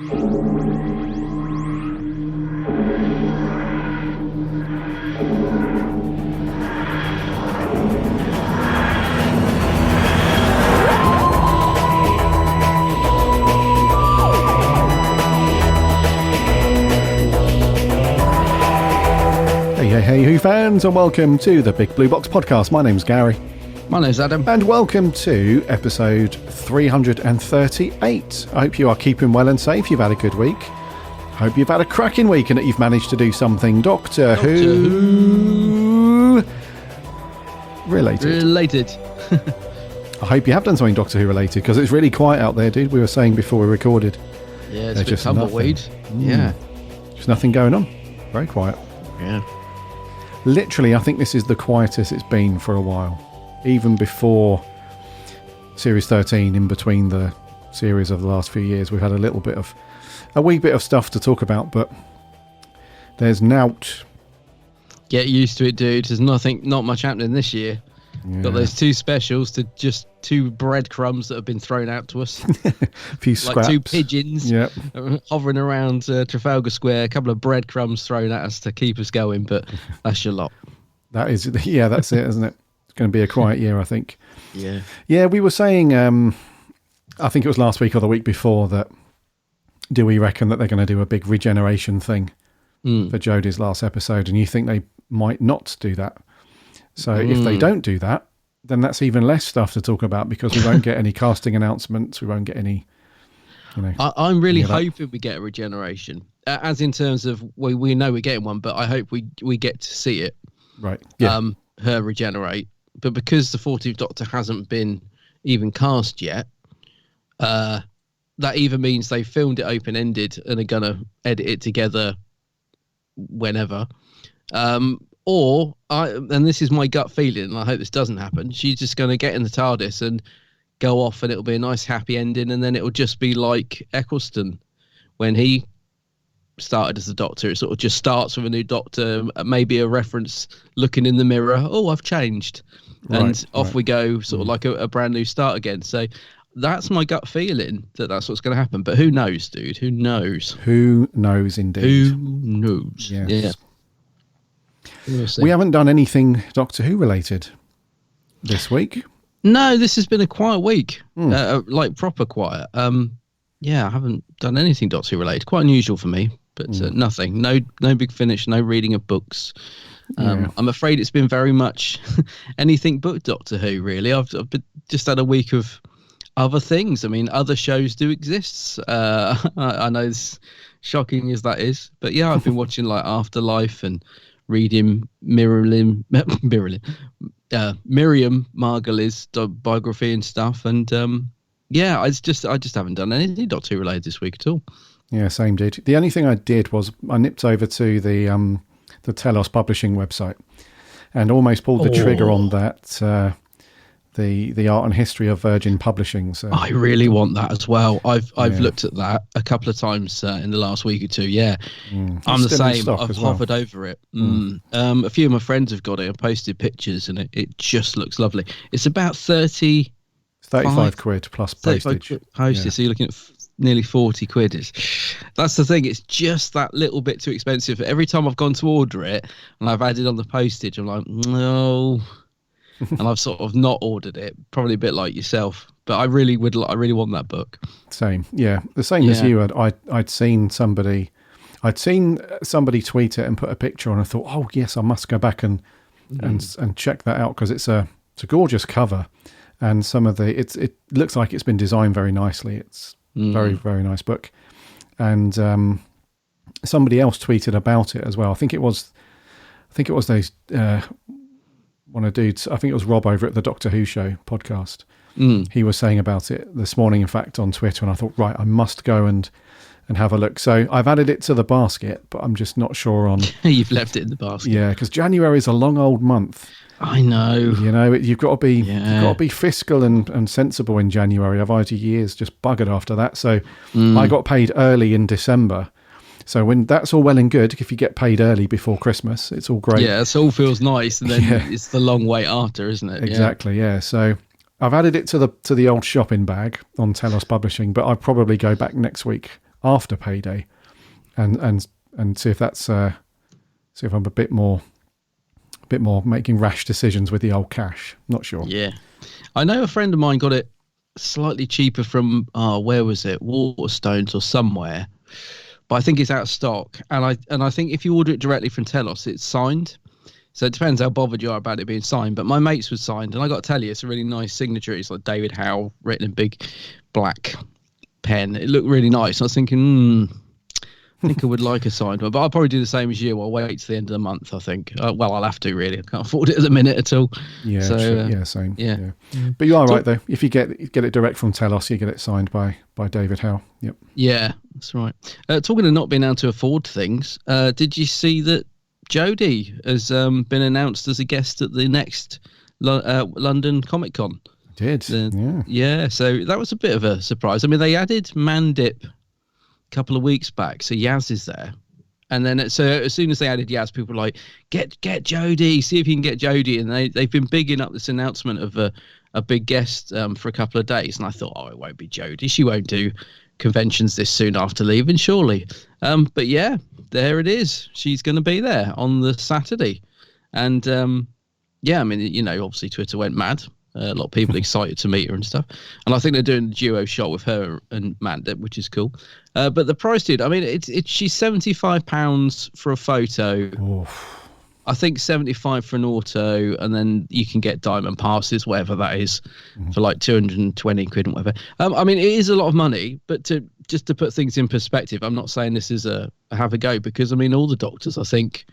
Hey, Who fans, and welcome to the Big Blue Box Podcast. My name's Gary. My name's Adam. And welcome to episode 338. I hope you are keeping well and safe. You've had a good week. Hope you've had a cracking week and that you've managed to do something Doctor Who related. I hope you have done something Doctor Who related, because it's really quiet out there, dude. We were saying before we recorded. Yeah, it's a bit tumbleweed. Yeah. There's nothing going on. Very quiet. Yeah. Literally, I think this is the quietest it's been for a while. Even before Series 13, in between the series of the last few years, we've had a wee bit of stuff to talk about, but there's nought. Get used to it, dude. There's not much happening this year. Yeah. Got those two specials to just two breadcrumbs that have been thrown out to us. A few scraps. Like two pigeons hovering around Trafalgar Square. A couple of breadcrumbs thrown at us to keep us going, but that's your lot. That's it, isn't it? It's going to be a quiet year, I think. Yeah. Yeah, we were saying, I think it was last week or the week before, that do we reckon that they're going to do a big regeneration thing for Jodie's last episode, and you think they might not do that. So if they don't do that, then that's even less stuff to talk about, because we won't get any casting announcements. We won't get any, I'm really hoping we get a regeneration, as in terms of we know we're getting one, but I hope we get to see it. Right. Yeah. Her regenerate. But because the 14th Doctor hasn't been even cast yet, that either means they filmed it open-ended and are going to edit it together whenever, and this is my gut feeling, and I hope this doesn't happen, she's just going to get in the TARDIS and go off, and it'll be a nice happy ending, and then it'll just be like Eccleston when he started as the Doctor. It sort of just starts with a new Doctor, maybe a reference looking in the mirror, oh, I've changed, and off we go, sort of like a brand new start again. So that's my gut feeling, that's what's going to happen. But who knows, dude? Who knows? Who knows indeed? Who knows? Yes. Yeah. We haven't done anything Doctor Who related this week. No, this has been a quiet week, like proper quiet. Yeah, I haven't done anything Doctor Who related. Quite unusual for me, but nothing. No big finish. No reading of books. I'm afraid it's been very much anything but Doctor Who. Really, I've just had a week of other things. I mean, other shows do exist. I know, as shocking as that is, but yeah, I've been watching like Afterlife and reading Miriam Margolyes biography and stuff, and I just haven't done anything Doctor Who related this week at all. Yeah, same, dude. The only thing I did was I nipped over to the Telos Publishing website and almost pulled the trigger on that. The art and history of Virgin Publishing. So I really want that as well. I've looked at that a couple of times in the last week or two. Yeah, I'm the same. I've hovered over it. A few of my friends have got it and posted pictures, and it just looks lovely. It's about 35 quid plus postage. So you're looking at nearly 40 quid. That's the thing. It's just that little bit too expensive. Every time I've gone to order it and I've added on the postage, I'm like, no. And I've sort of not ordered it, probably a bit like yourself, but I really want that book. Same, yeah, the same as you. I'd seen somebody tweet it and put a picture on. I thought, oh yes, I must go back and check that out, because it's a gorgeous cover, and some of it looks like it's been designed very nicely. It's very, very nice book, and somebody else tweeted about it as well. I think it was those. One of the dudes, I think it was Rob over at the Doctor Who Show podcast. He was saying about it this morning, in fact, on Twitter, and I thought, right, I must go and have a look. So I've added it to the basket, but I'm just not sure on... You've left it in the basket. Yeah, because January is a long old month. I know. You've got to be fiscal and sensible in January, otherwise your year's just buggered after that. So I got paid early in December. So when that's all well and good, if you get paid early before Christmas, it's all great. Yeah, it all feels nice, and then it's the long wait after, isn't it? Exactly. Yeah. So I've added it to the old shopping bag on Telos Publishing, but I'll probably go back next week after payday, and see if that's see if I'm a bit more making rash decisions with the old cash. Not sure. Yeah, I know a friend of mine got it slightly cheaper from where was it, Waterstones or somewhere, but I think it's out of stock. And I think if you order it directly from Telos, it's signed. So it depends how bothered you are about it being signed. But my mate's was signed, and I got to tell you, it's a really nice signature. It's like David Howe written in big black pen. It looked really nice. I was thinking, I think I would like a signed one, but I'll probably do the same as you. I'll wait to the end of the month, I think. Well, I'll have to, really. I can't afford it at the minute at all. Yeah, so, sure. Same. Yeah. But you are right, though. If you get it direct from Telos, you get it signed by David Howe. Yep. Yeah, that's right. Talking of not being able to afford things, did you see that Jodie has been announced as a guest at the next London Comic Con? Did. Yeah, so that was a bit of a surprise. I mean, they added Mandip a couple of weeks back, so Yaz is there. And then so as soon as they added Yaz, people were like, get Jodie, see if you can get Jodie. And they've been bigging up this announcement of a big guest for a couple of days. And I thought, it won't be Jodie. She won't do conventions this soon after leaving, surely. But yeah, there it is. She's going to be there on the Saturday. And yeah, I mean, obviously Twitter went mad. A lot of people excited to meet her and stuff. And I think they're doing a duo shot with her and Mandip, which is cool. But the price, dude, I mean, she's £75 for a photo. Oof. I think 75 for an auto, and then you can get diamond passes, whatever that is, for like 220 quid and whatever. I mean, it is a lot of money, but just to put things in perspective, I'm not saying this is a have a go, because I mean, all the doctors I think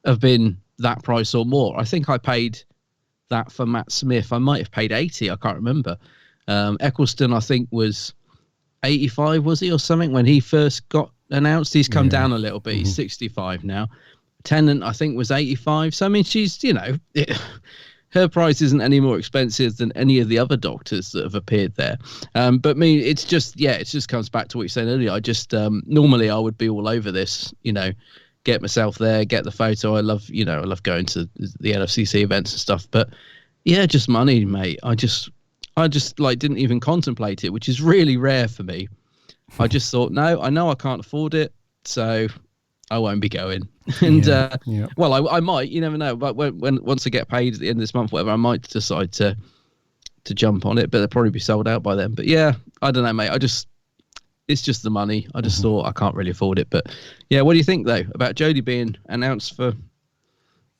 have been that price or more. I think I paid that for Matt Smith. I might have paid 80. I can't remember. Eccleston, I think, was 85, was he, or something when he first got announced? He's come down a little bit. He's 65 now. Tennant, I think, was 85. So I mean, she's her price isn't any more expensive than any of the other doctors that have appeared there. But me, it just comes back to what you said earlier. I just normally I would be all over this, get myself there, get the photo. I love going to the NFCC events and stuff. But yeah, just money, mate. I just like didn't even contemplate it, which is really rare for me. I just thought, no, I know I can't afford it, so I won't be going. And well, I might, you never know. But once I get paid at the end of this month, whatever, I might decide to jump on it. But they'll probably be sold out by then. But yeah, I don't know, mate. It's just the money. I just thought I can't really afford it. But yeah, what do you think though about Jodie being announced for?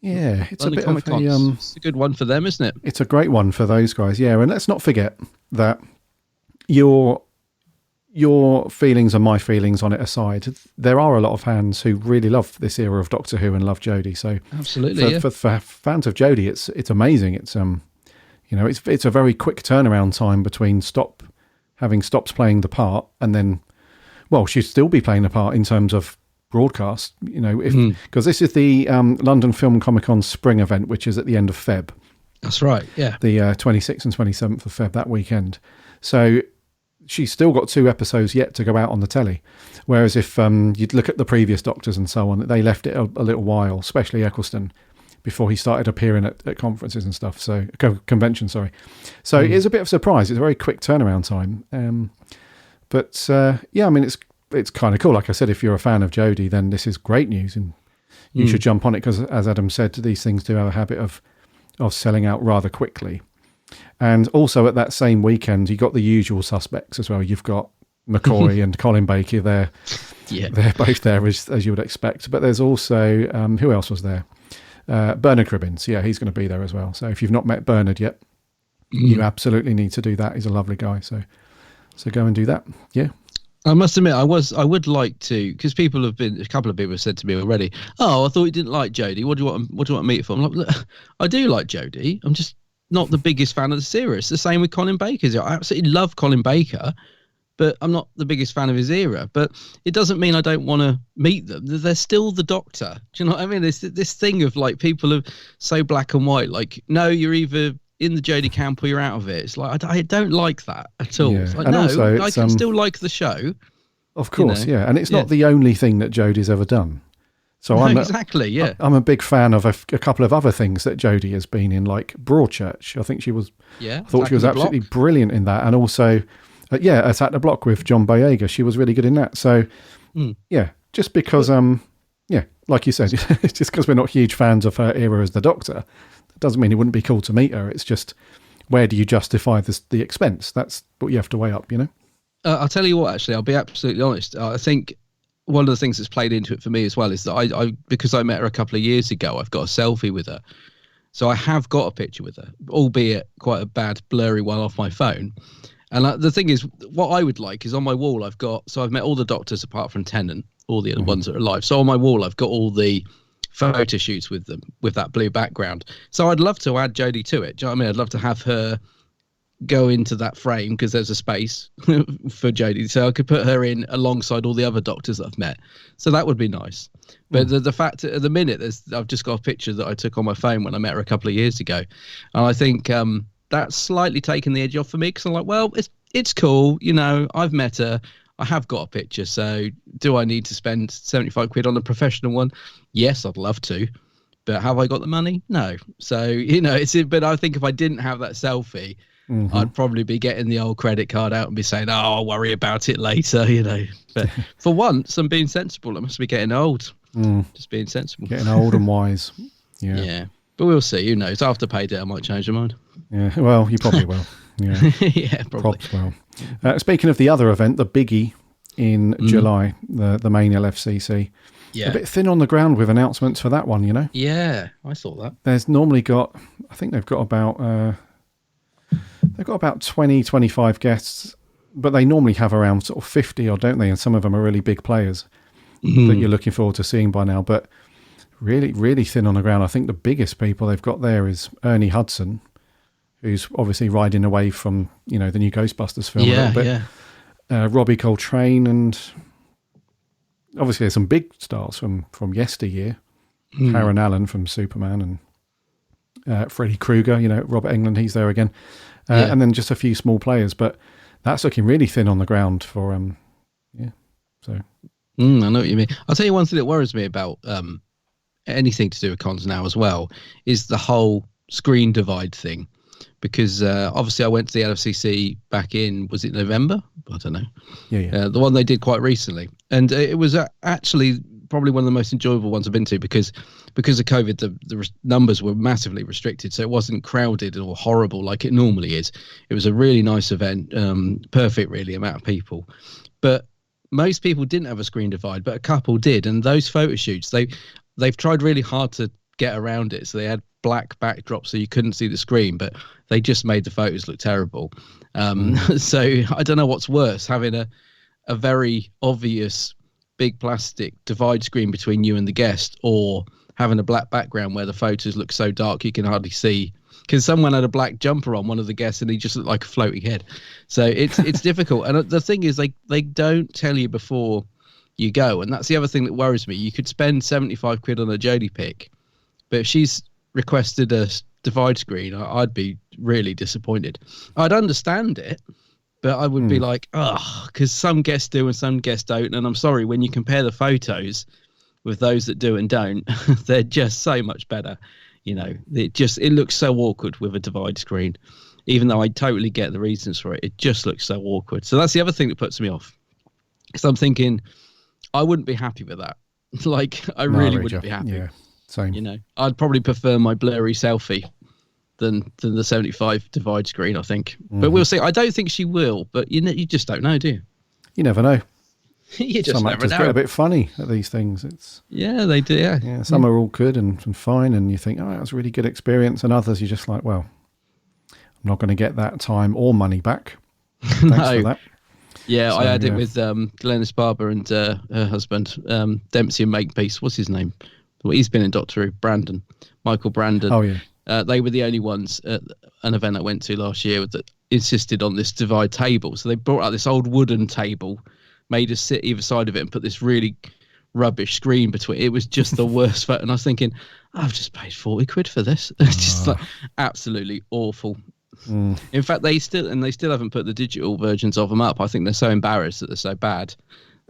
Yeah, it's London a bit Comic of Con. It's a good one for them, isn't it? It's a great one for those guys. Yeah, and let's not forget that your feelings and my feelings on it aside, there are a lot of fans who really love this era of Doctor Who and love Jodie. So absolutely, for fans of Jodie, it's amazing. It's it's a very quick turnaround time between having stopped playing the part and then, well, she'd still be playing the part in terms of broadcast. Because this is the London Film Comic Con spring event, which is at the end of Feb. That's right. Yeah, the 26th and 27th of Feb that weekend. So she's still got 2 episodes yet to go out on the telly. Whereas if you'd look at the previous Doctors and so on, they left it a little while, especially Eccleston, before he started appearing at conferences and stuff. So conventions, sorry. So it is a bit of a surprise. It's a very quick turnaround time. But I mean, it's kind of cool. Like I said, if you're a fan of Jodie, then this is great news, and you should jump on it because, as Adam said, these things do have a habit of selling out rather quickly. And also at that same weekend, you got the usual suspects as well. You've got McCoy and Colin Baker there. Yeah. They're both there as you would expect. But there's also, who else was there? Bernard Cribbins. Yeah, he's going to be there as well. So if you've not met Bernard yet, you absolutely need to do that. He's a lovely guy. So go and do that. Yeah. I must admit, I would like to, because a couple of people have said to me already, I thought you didn't like Jodie. What do you want to meet for? I'm like, look, I do like Jodie. I'm just not the biggest fan of the series. The same with Colin Baker. I absolutely love Colin Baker, but I'm not the biggest fan of his era. But it doesn't mean I don't want to meet them. They're still the Doctor. Do you know what I mean? There's this thing of like people are so black and white. Like, no, you're either in the Jodie camp or you're out of it. It's like I don't like that at all. Yeah. It's like, and no, also, I can still like the show. Of course, yeah. And it's not the only thing that Jodie's ever done. So no, exactly, yeah. I'm a big fan of a couple of other things that Jodie has been in, like Broadchurch. I think she was. Yeah. I thought she was absolutely brilliant in that, and also Attack the Block with John Boyega. She was really good in that. So, just because, like you said, just because we're not huge fans of her era as the Doctor, that doesn't mean it wouldn't be cool to meet her. It's just, where do you justify the expense? That's what you have to weigh up, I'll tell you what, actually, I'll be absolutely honest. I think one of the things that's played into it for me as well is that I because I met her a couple of years ago, I've got a selfie with her. So I have got a picture with her, albeit quite a bad, blurry one off my phone. And the thing is, what I would like is on my wall, I've met all the Doctors apart from Tennant, all the other ones that are alive. So on my wall, I've got all the photo shoots with them, with that blue background. So I'd love to add Jodie to it. Do you know what I mean? I'd love to have her go into that frame because there's a space for Jodie, so I could put her in alongside all the other Doctors that I've met. So that would be nice. But the fact at the minute, I've just got a picture that I took on my phone when I met her a couple of years ago, and I think that's slightly taken the edge off for me because I'm like, well, it's cool, I've met her, I have got a picture, so do I need to spend 75 quid on a professional one? Yes, I'd love to, but have I got the money? No. So but I think if I didn't have that selfie, I'd probably be getting the old credit card out and be saying, I'll worry about it later, But for once, I'm being sensible. I must be getting old. Just being sensible. Getting old and wise. Yeah. Yeah. But we'll see. Who knows? After payday, I might change my mind. Yeah. Well, you probably will. Yeah. Yeah, probably. Props will. Speaking of the other event, the biggie in July, the main LFCC. Yeah. A bit thin on the ground with announcements for that one, Yeah, I thought that. There's normally I think they've got about 20, 25 guests, but they normally have around sort of 50 or don't they? And some of them are really big players that you're looking forward to seeing by now, but really, really thin on the ground. I think the biggest people they've got there is Ernie Hudson, who's obviously riding away from, the new Ghostbusters film a little bit. Yeah. Robbie Coltrane, and obviously there's some big stars from yesteryear. Karen Allen from Superman, and Freddy Krueger, Robert Englund, he's there again. And then just a few small players, but that's looking really thin on the ground for, so. I know what you mean. I'll tell you one thing that worries me about anything to do with cons now as well is the whole screen divide thing. Because obviously I went to the LFCC back in, was it November? I don't know. Yeah. The one they did quite recently. And it was actually probably one of the most enjoyable ones I've been to because of COVID, the numbers were massively restricted. So it wasn't crowded or horrible like it normally is. It was a really nice event, perfect really amount of people. But most people didn't have a screen divide, but a couple did. And those photo shoots, they've tried really hard to get around it. So they had black backdrops so you couldn't see the screen, but they just made the photos look terrible. So I don't know what's worse, having a very obvious big plastic divide screen between you and the guest, or having a black background where the photos look so dark you can hardly see. Because someone had a black jumper on, one of the guests, and he just looked like a floating head. So it's difficult. And the thing is, they don't tell you before you go, and that's the other thing that worries me. You could spend 75 quid on a Jodie pick, but if she's requested a divide screen, I'd be really disappointed. I'd understand it, but I would be like, because some guests do and some guests don't. And I'm sorry, when you compare the photos with those that do and don't, they're just so much better. It looks so awkward with a divide screen, even though I totally get the reasons for it. It just looks so awkward. So that's the other thing that puts me off, because I'm thinking I wouldn't be happy with that. I really wouldn't be happy. Yeah, same. I'd probably prefer my blurry selfie than the 75 divide screen, I think. But we'll see. I don't think she will, but you just don't know, do you? You never know. You just some never actors know. get a bit funny at these things. Yeah, they do. Yeah. Some are all good and fine, and you think, that was a really good experience. And others, you're just like, well, I'm not going to get that time or money back. Thanks for that. Yeah, I had it with Glennis Barber and her husband, Dempsey and Makepeace. What's his name? Well, he's been in Doctor Who. Michael Brandon. Oh, yeah. They were the only ones at an event I went to last year that insisted on this divide table. So they brought out this old wooden table, made us sit either side of it, and put this really rubbish screen between. It was just the worst photo. And I was thinking, I've just paid 40 quid for this. It's just absolutely awful. In fact, they still haven't put the digital versions of them up. I think they're so embarrassed that they're so bad.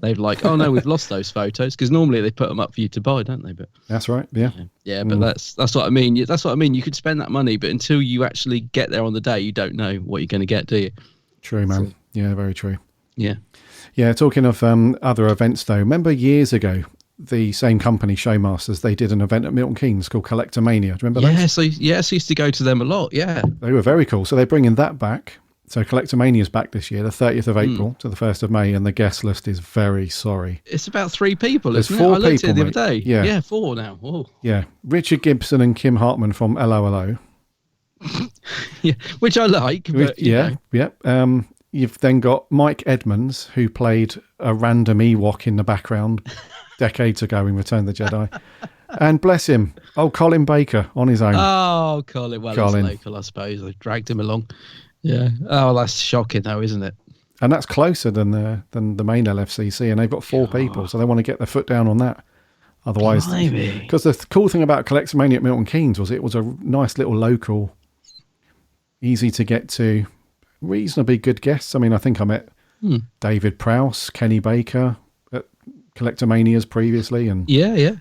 They've oh no, we've lost those photos, because normally they put them up for you to buy, don't they? But that's right. Yeah. But that's what I mean. That's what I mean. You could spend that money, but until you actually get there on the day, you don't know what you're going to get, do you? True, man. Yeah, very true. Yeah. Yeah, talking of other events, though, remember years ago, the same company, Showmasters, they did an event at Milton Keynes called Collectomania. Do you remember those? Yes, I used to go to them a lot, yeah. They were very cool. So they're bringing that back. So Collectomania's back this year, the 30th of April to the 1st of May, and the guest list is very sorry. It's about 3 people, There's isn't 4 it? I looked people, at it the mate. other day. Yeah. Yeah, 4 now. Oh. Yeah, Richard Gibson and Kim Hartman from LOLO. Yeah, which I like. But, yeah. You've then got Mike Edmonds, who played a random Ewok in the background decades ago in Return of the Jedi. And bless him, Colin Baker on his own. Oh, Colin. Well, he's local, I suppose. They dragged him along. Yeah. Oh, that's shocking, though, isn't it? And that's closer than the main LFCC, and they've got 4 people, so they want to get their foot down on that. Otherwise, because the cool thing about Collectomania at Milton Keynes was it was a nice little local, easy to get to, reasonably good guests. I mean, I think I met David Prowse, Kenny Baker at Collectomanias previously, and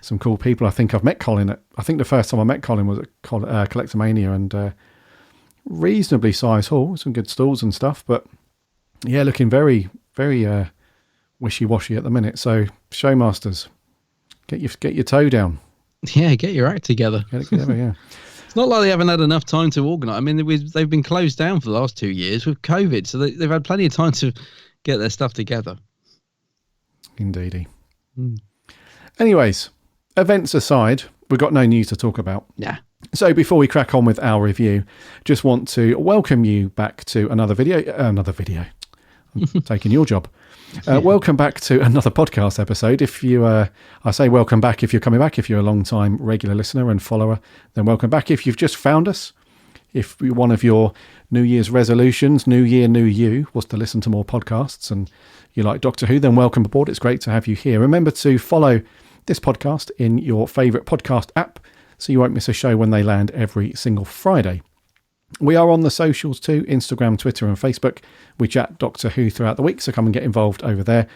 some cool people. I think I've met Colin I think the first time I met Colin was at Collectomania, and reasonably sized hall, some good stalls and stuff, but yeah, looking very, very wishy-washy at the minute. So Showmasters, get your toe down. Yeah, get your act together. Get it together, yeah. It's not like they haven't had enough time to organise. I mean, they've been closed down for the last 2 years with COVID, so they've had plenty of time to get their stuff together. Indeedy. Anyways, events aside, we've got no news to talk about. Yeah. So before we crack on with our review, just want to welcome you back to another video. I'm taking your job. Welcome back to another podcast episode. If you, I say welcome back if you're coming back. If you're a long-time regular listener and follower, then welcome back. If you've just found us, if one of your New Year's resolutions, New Year, New You, was to listen to more podcasts and you like Doctor Who, then welcome aboard. It's great to have you here. Remember to follow this podcast in your favourite podcast app so you won't miss a show when they land every single Friday. We are on the socials too, Instagram, Twitter and Facebook. We chat Doctor Who throughout the week, so come and get involved over there.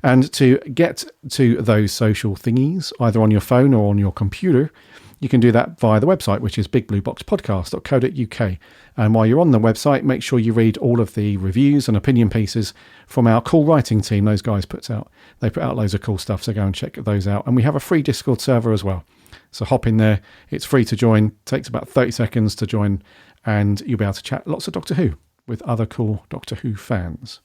And to get to those social thingies, either on your phone or on your computer, you can do that via the website, which is bigblueboxpodcast.co.uk. And while you're on the website, make sure you read all of the reviews and opinion pieces from our cool writing team. Those guys put out loads of cool stuff, so go and check those out. And we have a free Discord server as well. So hop in there. It's free to join. Takes about 30 seconds to join. And you'll be able to chat lots of Doctor Who with other cool Doctor Who fans.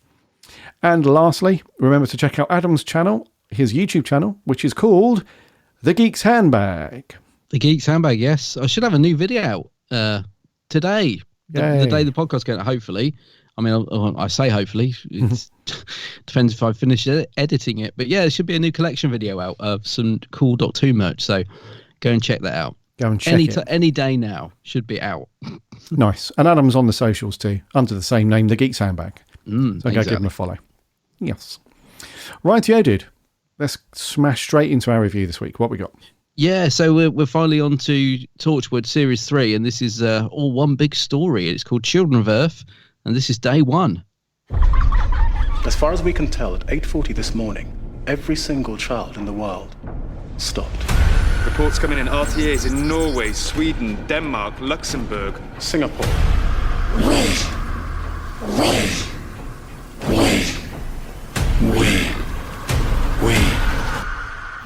And lastly, remember to check out Adam's channel, his YouTube channel, which is called The Geek's Handbag. The Geek's Handbag, yes. I should have a new video out today. The day the podcast goes out, hopefully. I mean, I say hopefully. It depends if I finish editing it. But yeah, there should be a new collection video out of some cool Doctor Who merch. So go and check that out. Go and check it. Any day now should be out. Nice. And Adam's on the socials too, under the same name, The Geek's Handbag. So go give him a follow. Yes. Rightio, dude. Let's smash straight into our review this week. What we got? Yeah, so we're finally on to Torchwood Series 3, and this is all one big story. It's called Children of Earth, and this is day 1. As far as we can tell, at 8:40 this morning, every single child in the world stopped. Reports coming in RTAs in Norway, Sweden, Denmark, Luxembourg, Singapore.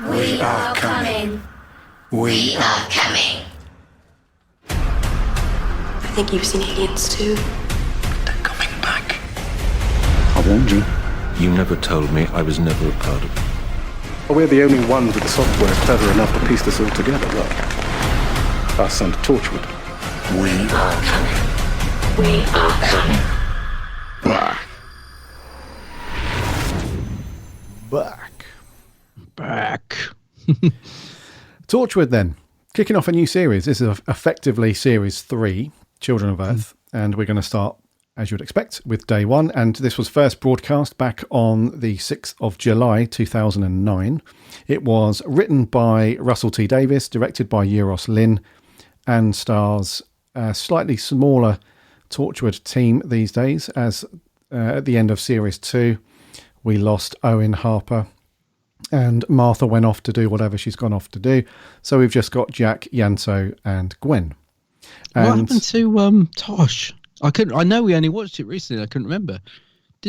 We are coming. We are coming. I think you've seen aliens too. They're coming back. I warned you. You never told me I was never a part of it. Well, we're the only ones with the software clever enough to piece this all together. Look. Us and Torchwood. We are coming. We are coming. Back. Torchwood then. Kicking off a new series. This is effectively Series 3, Children of Earth. And we're going to start, as you would expect, with day 1. And this was first broadcast back on the 6th of July 2009. It was written by Russell T Davies, directed by Euros Lyn, and stars a slightly smaller Torchwood team these days, as at the end of Series 2, we lost Owen Harper, and Martha went off to do whatever she's gone off to do. So we've just got Jack, Yanto, and Gwen. And what happened to Tosh? I know we only watched it recently. I couldn't remember.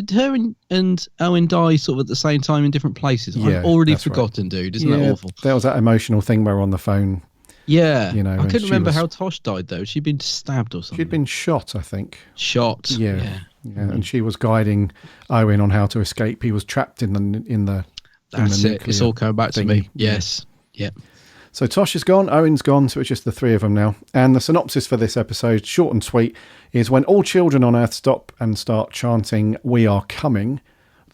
Did her and Owen die sort of at the same time in different places? Yeah, I've already that's forgotten, right. dude. Isn't that awful? There was that emotional thing where on the phone. Yeah. You know, I and couldn't remember was- how Tosh died, though. She'd been stabbed or something. She'd been shot, I think. Shot. Yeah. And she was guiding Owen on how to escape. He was trapped in the That's in the it. It's all coming back to me. thingy. Yes. Yeah. So Tosh is gone, Owen's gone, so it's just the three of them now. And the synopsis for this episode, short and sweet, is when all children on Earth stop and start chanting, "We are coming,"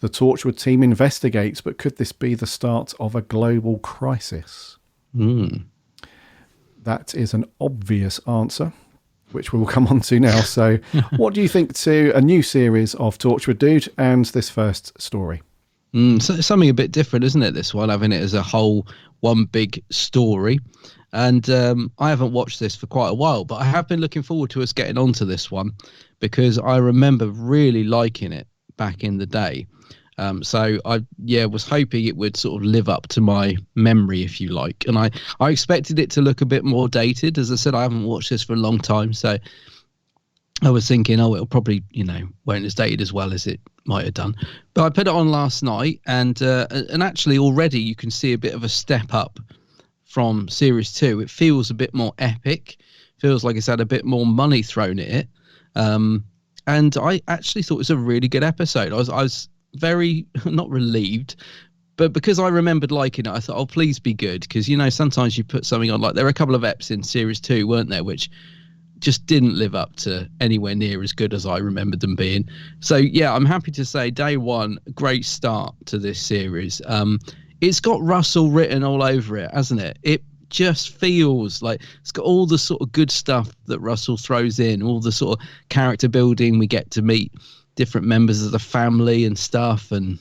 the Torchwood team investigates, but could this be the start of a global crisis? That is an obvious answer, which we will come on to now. So what do you think to a new series of Torchwood, dude, and this first story? So it's something a bit different, isn't it, this one, having it as a whole one big story. And I haven't watched this for quite a while, but I have been looking forward to us getting onto this one because I remember really liking it back in the day. So I was hoping it would sort of live up to my memory, if you like. And I expected it to look a bit more dated. As I said, I haven't watched this for a long time, so I was thinking, it'll probably, won't as dated as well as it might have done. But I put it on last night, and actually already you can see a bit of a step up from Series 2. It feels a bit more epic. Feels like it's had a bit more money thrown at it. And I actually thought it was a really good episode. I was very, not relieved, but because I remembered liking it, I thought, please be good. Because, sometimes you put something on, like there were a couple of eps in Series 2, weren't there, which just didn't live up to anywhere near as good as I remembered them being. So, yeah, I'm happy to say day one, great start to this series. It's got Russell written all over it, hasn't it? It just feels like it's got all the sort of good stuff that Russell throws in, all the sort of character building. We get to meet different members of the family and stuff, and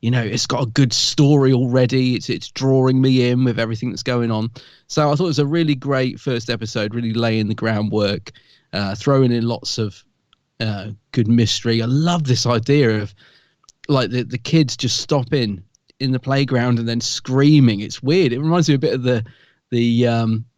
it's got a good story already. It's drawing me in with everything that's going on. So I thought it was a really great first episode, really laying the groundwork, throwing in lots of good mystery. I love this idea of like the kids just stopping in the playground and then screaming. It's weird. It reminds me a bit of the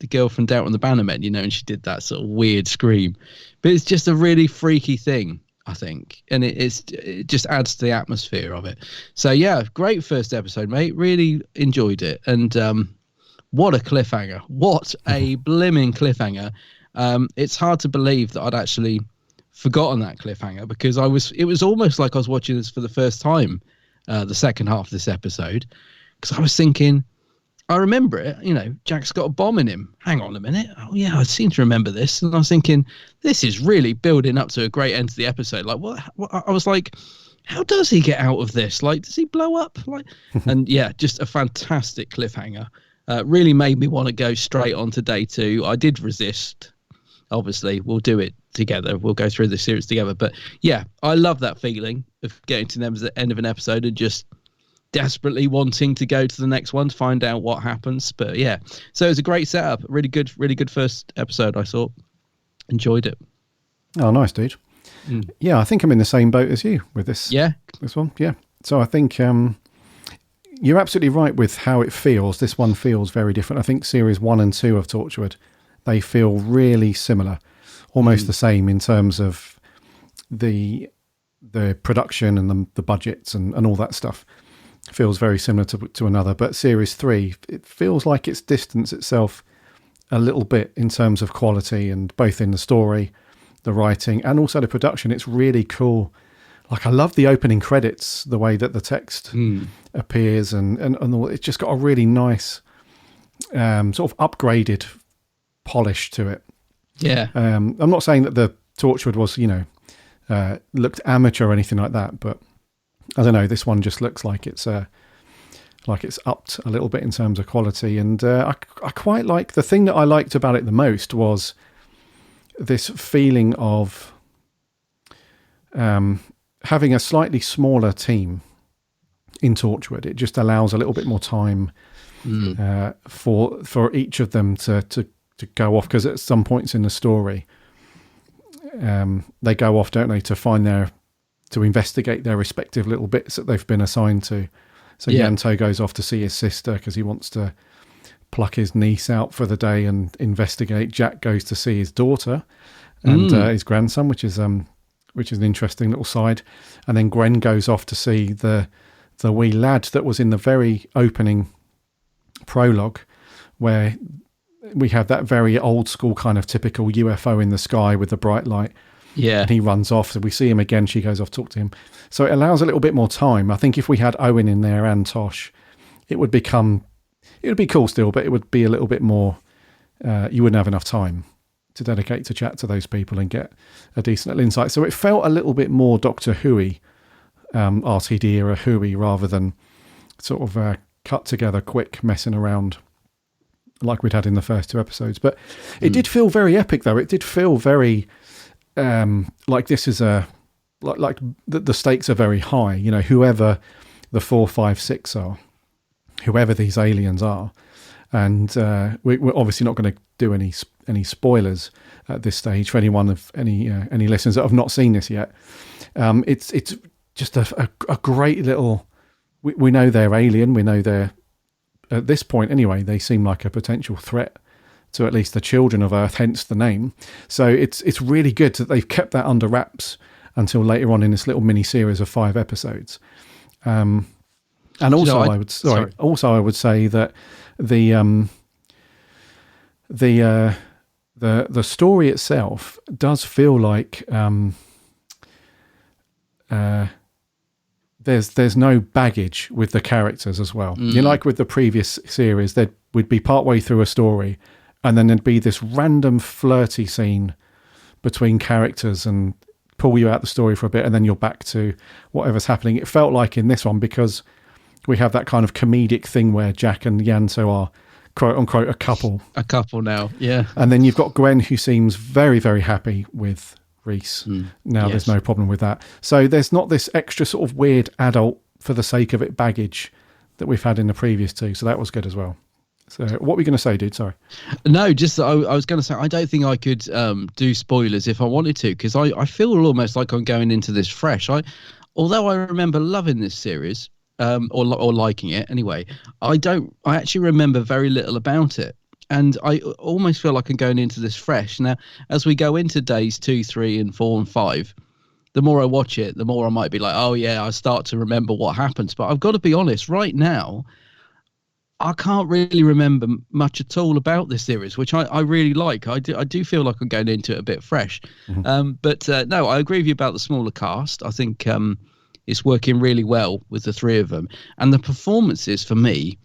girl from Doubt on the Bannermen, and she did that sort of weird scream. But it's just a really freaky thing, I think, and it just adds to the atmosphere of it. So yeah, great first episode, mate. Really enjoyed it, and what a cliffhanger! What a blimmin' cliffhanger! It's hard to believe that I'd actually forgotten that cliffhanger because it was almost like I was watching this for the first time, the second half of this episode, because I was thinking, I remember it, Jack's got a bomb in him. Hang on a minute. Oh, yeah, I seem to remember this. And I was thinking, this is really building up to a great end to the episode. Like, what I was like, how does he get out of this? Like, does he blow up? Like, and yeah, just a fantastic cliffhanger. Really made me want to go straight on to day two. I did resist. Obviously, we'll do it together. We'll go through the series together. But yeah, I love that feeling of getting to the end of an episode and just desperately wanting to go to the next one to find out what happens. But yeah, so it was a great setup. Really good first episode, I thought. Enjoyed it. Oh, nice, dude. Yeah, I think I'm in the same boat as you with this. Yeah. This one. Yeah. So I think you're absolutely right with how it feels. This one feels very different. I think series 1 and 2 of Torchwood, they feel really similar, almost the same in terms of the production and the budgets and all that stuff. Feels very similar to another. But series 3, it feels like it's distanced itself a little bit in terms of quality, and both in the story, the writing, and also the production. It's really cool. Like, I love the opening credits, the way that the text appears and all. It's just got a really nice sort of upgraded polish to it. Yeah. I'm not saying that the Torchwood was, looked amateur or anything like that, but I don't know, this one just looks like it's upped a little bit in terms of quality. And I quite like, the thing that I liked about it the most was this feeling of having a slightly smaller team in Torchwood. It just allows a little bit more time for each of them to go off, because at some points in the story they go off, don't they, to investigate their respective little bits that they've been assigned to. So Yanto goes off to see his sister because he wants to pluck his niece out for the day and investigate. Jack goes to see his daughter and his grandson, which is which is an interesting little side. And then Gwen goes off to see the wee lad that was in the very opening prologue, where we have that very old school kind of typical UFO in the sky with the bright light. Yeah. And he runs off. So we see him again. She goes off to talk to him. So it allows a little bit more time. I think if we had Owen in there and Tosh, it would be cool still, but it would be a little bit more, you wouldn't have enough time to dedicate to chat to those people and get a decent little insight. So it felt a little bit more Doctor Who-y, RTD era Who-y, rather than sort of cut together quick messing around like we'd had in the first 2 episodes. But it did feel very epic, though. It did feel very like this is like the stakes are very high. You know, whoever the 4, 5, 6 are, whoever these aliens are, and we're obviously not going to do any spoilers at this stage for anyone of any listeners that have not seen this yet. It's just a great little. We know they're alien. We know they're, at this point anyway, they seem like a potential threat to at least the children of Earth, hence the name. So it's really good that they've kept that under wraps until later on in this little mini series of 5 episodes. And also, I would say that the story itself does feel like there's no baggage with the characters as well. You know, like with the previous series, we'd be partway through a story, and then there'd be this random flirty scene between characters and pull you out the story for a bit, and then you're back to whatever's happening. It felt like in this one, because we have that kind of comedic thing where Jack and Yanto are quote unquote a couple. A couple now, yeah. And then you've got Gwen, who seems very, very happy with Reese. Now there's no problem with that. So there's not this extra sort of weird adult for the sake of it baggage that we've had in the previous 2. So that was good as well. So what were you going to say, dude? Sorry. No, just I was going to say, I don't think I could do spoilers if I wanted to, because I feel almost like I'm going into this fresh. Although I remember loving this series, or liking it anyway, I actually remember very little about it. And I almost feel like I'm going into this fresh. Now, as we go into days 2, 3, and 4, and 5, the more I watch it, the more I might be like, oh yeah, I start to remember what happens. But I've got to be honest, right now, I can't really remember much at all about this series, which I really like. I do feel like I'm going into it a bit fresh. But no, I agree with you about the smaller cast. I think it's working really well with the 3 of them. And the performances, for me,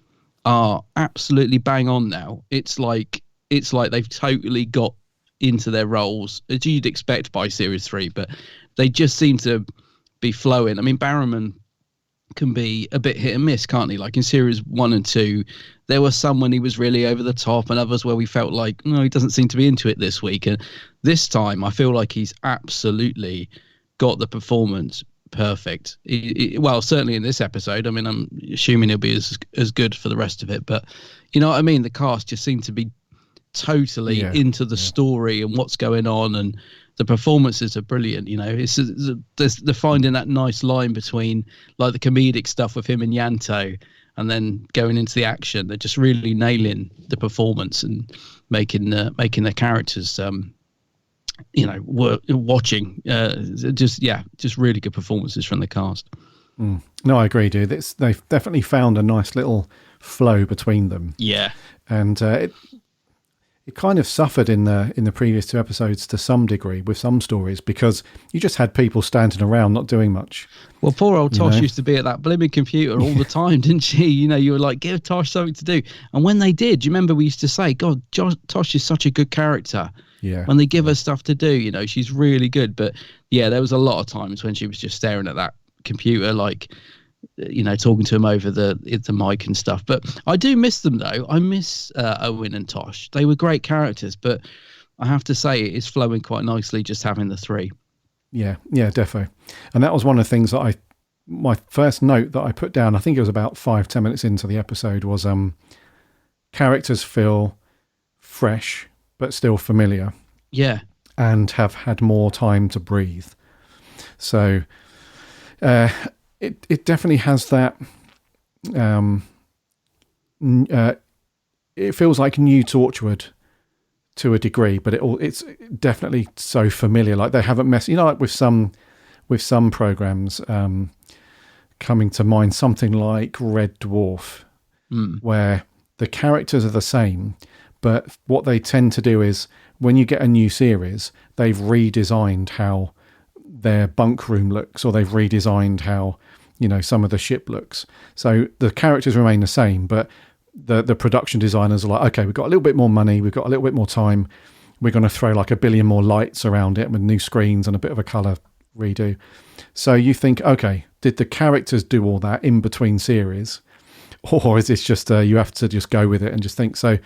are absolutely bang on now. It's like they've totally got into their roles, as you'd expect by series 3, but they just seem to be flowing. I mean, Barrowman can be a bit hit and miss, can't he? Like in series 1 and 2, there were some when he was really over the top, and others where we felt like, no, he doesn't seem to be into it this week. And this time I feel like he's absolutely got the performance perfect. Well, certainly in this episode. I mean, I'm assuming he'll be as good for the rest of it, but you know what I mean? The cast just seem to be totally into the story and what's going on, and the performances are brilliant. You know, they're finding that nice line between like the comedic stuff with him and Yanto, and then going into the action. They're just really nailing the performance and making the characters watching just really good performances from the cast. No, I agree, dude. They've definitely found a nice little flow between them. Yeah, and it kind of suffered in the previous 2 episodes to some degree with some stories, because you just had people standing around not doing much. Well, poor old Tosh used to be at that blimmin' computer all the time, didn't she? You know, you were like, give Tosh something to do. And when they did, you remember we used to say, God, Tosh is such a good character. Yeah. When they give her stuff to do, you know, she's really good. But yeah, there was a lot of times when she was just staring at that computer, like, you know, talking to him over the mic and stuff. But I do miss them, though. I miss Owen and Tosh. They were great characters, but I have to say it's flowing quite nicely just having the 3. Yeah, defo. And that was one of the things that my first note that I put down, I think it was about 5-10 minutes into the episode, was characters feel fresh but still familiar. Yeah. And have had more time to breathe. So it definitely has that. It feels like new Torchwood to a degree, but it's definitely so familiar. Like they haven't messed, like with some programs, coming to mind, something like Red Dwarf, where the characters are the same, but what they tend to do is when you get a new series, they've redesigned how their bunk room looks, or they've redesigned how, some of the ship looks. So the characters remain the same, but the production designers are like, okay, we've got a little bit more money, we've got a little bit more time, we're going to throw like 1 billion more lights around it with new screens and a bit of a colour redo. So you think, okay, did the characters do all that in between series, or is this just you have to just go with it and just think? So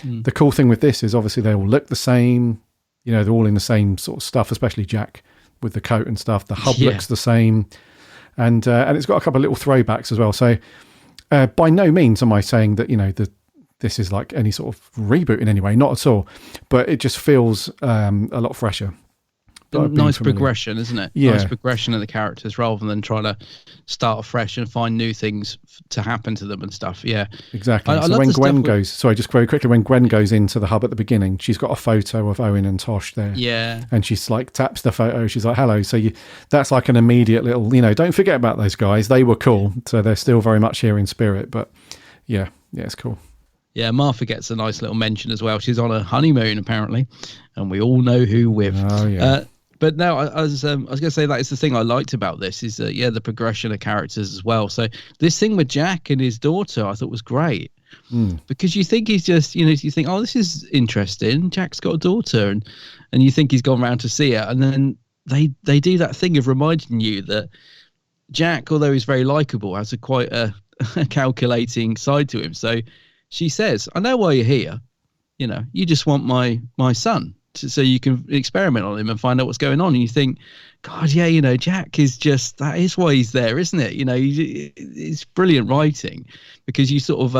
the cool thing with this is obviously they all look the same, they're all in the same sort of stuff, especially Jack with the coat and stuff. The hub looks the same, and it's got a couple of little throwbacks as well. So by no means am I saying that this is like any sort of reboot in any way, not at all, but it just feels a lot fresher. Nice progression, isn't it? Yeah. Nice progression of the characters rather than trying to start afresh and find new things to happen to them and stuff. Yeah, exactly. So when Gwen goes, just very quickly, when Gwen goes into the hub at the beginning, she's got a photo of Owen and Tosh there. Yeah. And she's like, taps the photo. She's like, hello. So that's like an immediate little, don't forget about those guys. They were cool. So they're still very much here in spirit. But yeah, it's cool. Yeah, Martha gets a nice little mention as well. She's on a honeymoon, apparently. And we all know who with. Oh, yeah. But no, I was going to say that is the thing I liked about this is that, the progression of characters as well. So this thing with Jack and his daughter, I thought was great because you think he's just, you think, oh, this is interesting. Jack's got a daughter and you think he's gone round to see her. And then they do that thing of reminding you that Jack, although he's very likable, has quite a calculating side to him. So she says, I know why you're here. You just want my son. So you can experiment on him and find out what's going on. And you think, God, yeah, Jack is just, that is why he's there, isn't it? It's brilliant writing because you sort of,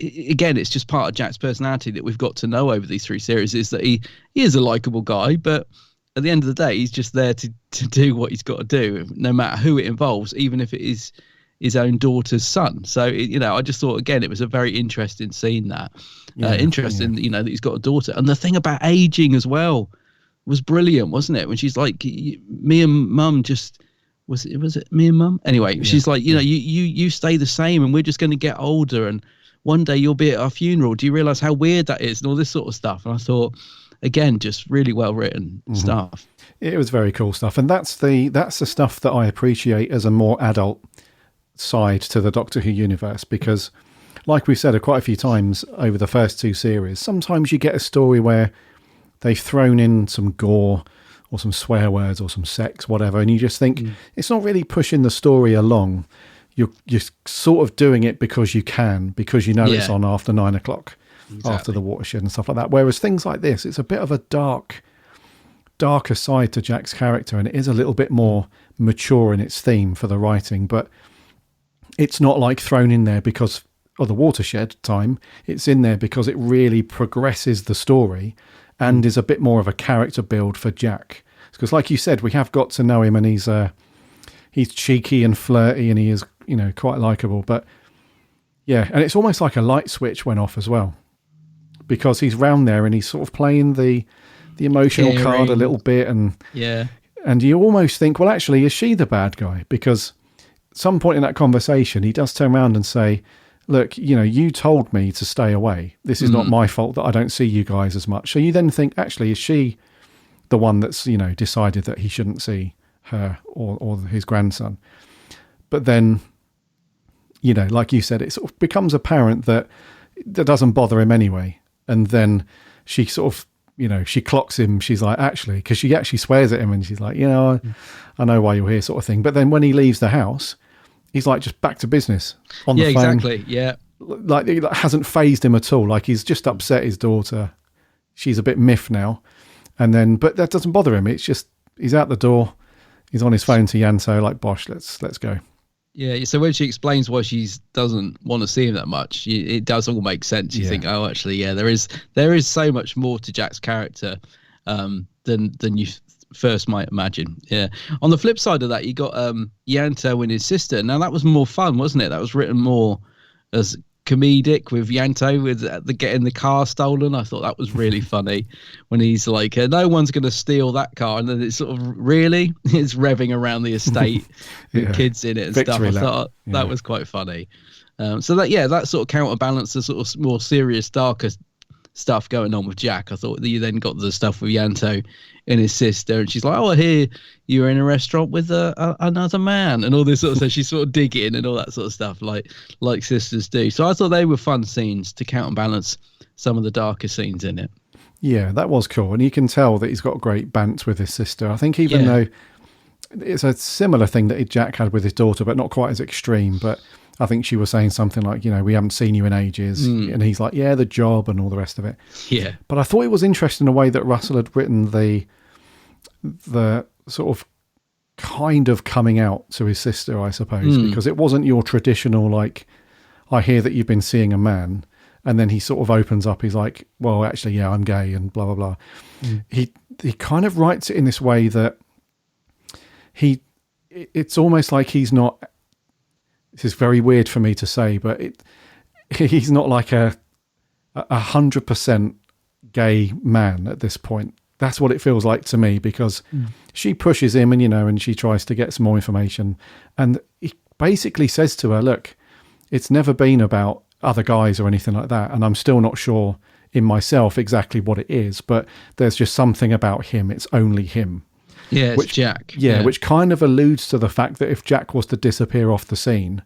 again, it's just part of Jack's personality that we've got to know over these 3 series is that he is a likable guy, but at the end of the day, he's just there to do what he's got to do, no matter who it involves, even if it is his own daughter's son. So, I just thought, again, it was a very interesting scene that interesting, that he's got a daughter. And the thing about aging as well was brilliant, wasn't it? When she's like, me and mum just, was it me and mum? Anyway, she's like, you stay the same and we're just going to get older. And one day you'll be at our funeral. Do you realize how weird that is? And all this sort of stuff. And I thought, again, just really well written stuff. It was very cool stuff. And that's the stuff that I appreciate as a more adult side to the Doctor Who universe, because like we've said quite a few times over the first 2 series, sometimes you get a story where they've thrown in some gore or some swear words or some sex, whatever, and you just think it's not really pushing the story along. You're sort of doing it because you can, because it's on after 9 o'clock, after the watershed and stuff like that. Whereas things like this, it's a bit of a darker side to Jack's character, and it is a little bit more mature in its theme for the writing, but it's not like thrown in there because of the watershed time. It's in there because it really progresses the story and is a bit more of a character build for Jack. Because like you said, we have got to know him, and he's cheeky and flirty, and he is, quite likable. But yeah, and it's almost like a light switch went off as well, because he's round there and he's sort of playing the emotional card a little bit, and you almost think, well, actually, is she the bad guy? Because some point in that conversation, he does turn around and say, look, you told me to stay away. This is not my fault that I don't see you guys as much. So you then think, actually, is she the one that's, decided that he shouldn't see her or his grandson? But then, like you said, it sort of becomes apparent that doesn't bother him anyway. And then she sort of, she clocks him. She's like, actually, because she actually swears at him and she's like, I know why you're here, sort of thing. But then when he leaves the house, he's like just back to business on the phone. Yeah, exactly. Yeah. Like it hasn't phased him at all. Like he's just upset his daughter. She's a bit miffed now. And then, but that doesn't bother him. It's just, he's out the door. He's on his phone to Yanto, like, Bosh, let's go. Yeah, so when she explains why she doesn't want to see him that much, it does all make sense. You think, oh, actually, yeah, there is so much more to Jack's character than you first might imagine. Yeah. On the flip side of that, you got Yanto and his sister. Now that was more fun, wasn't it? That was written more as comedic with Yanto with the getting the car stolen. I thought that was really funny when he's like, no one's going to steal that car, and then it's sort of really it's revving around the estate with kids in it and Victory stuff. I lap. thought that was quite funny. So that sort of counterbalanced the sort of more serious, darker stuff going on with Jack. I thought that you then got the stuff with Yanto and his sister, and she's like, "Oh, I hear you were in a restaurant with another man," and all this sort of stuff. She's sort of digging and all that sort of stuff, like sisters do. So I thought they were fun scenes to counterbalance some of the darker scenes in it. Yeah, that was cool, and you can tell that he's got great bants with his sister. I think even though it's a similar thing that Jack had with his daughter, but not quite as extreme, but I think she was saying something like, we haven't seen you in ages. And he's like, yeah, the job and all the rest of it. Yeah. But I thought it was interesting the way that Russell had written the sort of kind of coming out to his sister, I suppose, because it wasn't your traditional, like, I hear that you've been seeing a man. And then he sort of opens up. He's like, well, actually, yeah, I'm gay and blah, blah, blah. He kind of writes it in this way that it's almost like he's not, this is very weird for me to say, but he's not like a 100% gay man at this point. That's what it feels like to me, because she pushes him and she tries to get some more information. And he basically says to her, look, it's never been about other guys or anything like that. And I'm still not sure in myself exactly what it is, but there's just something about him. It's only him. Yeah, it's Jack. Yeah, which kind of alludes to the fact that if Jack was to disappear off the scene,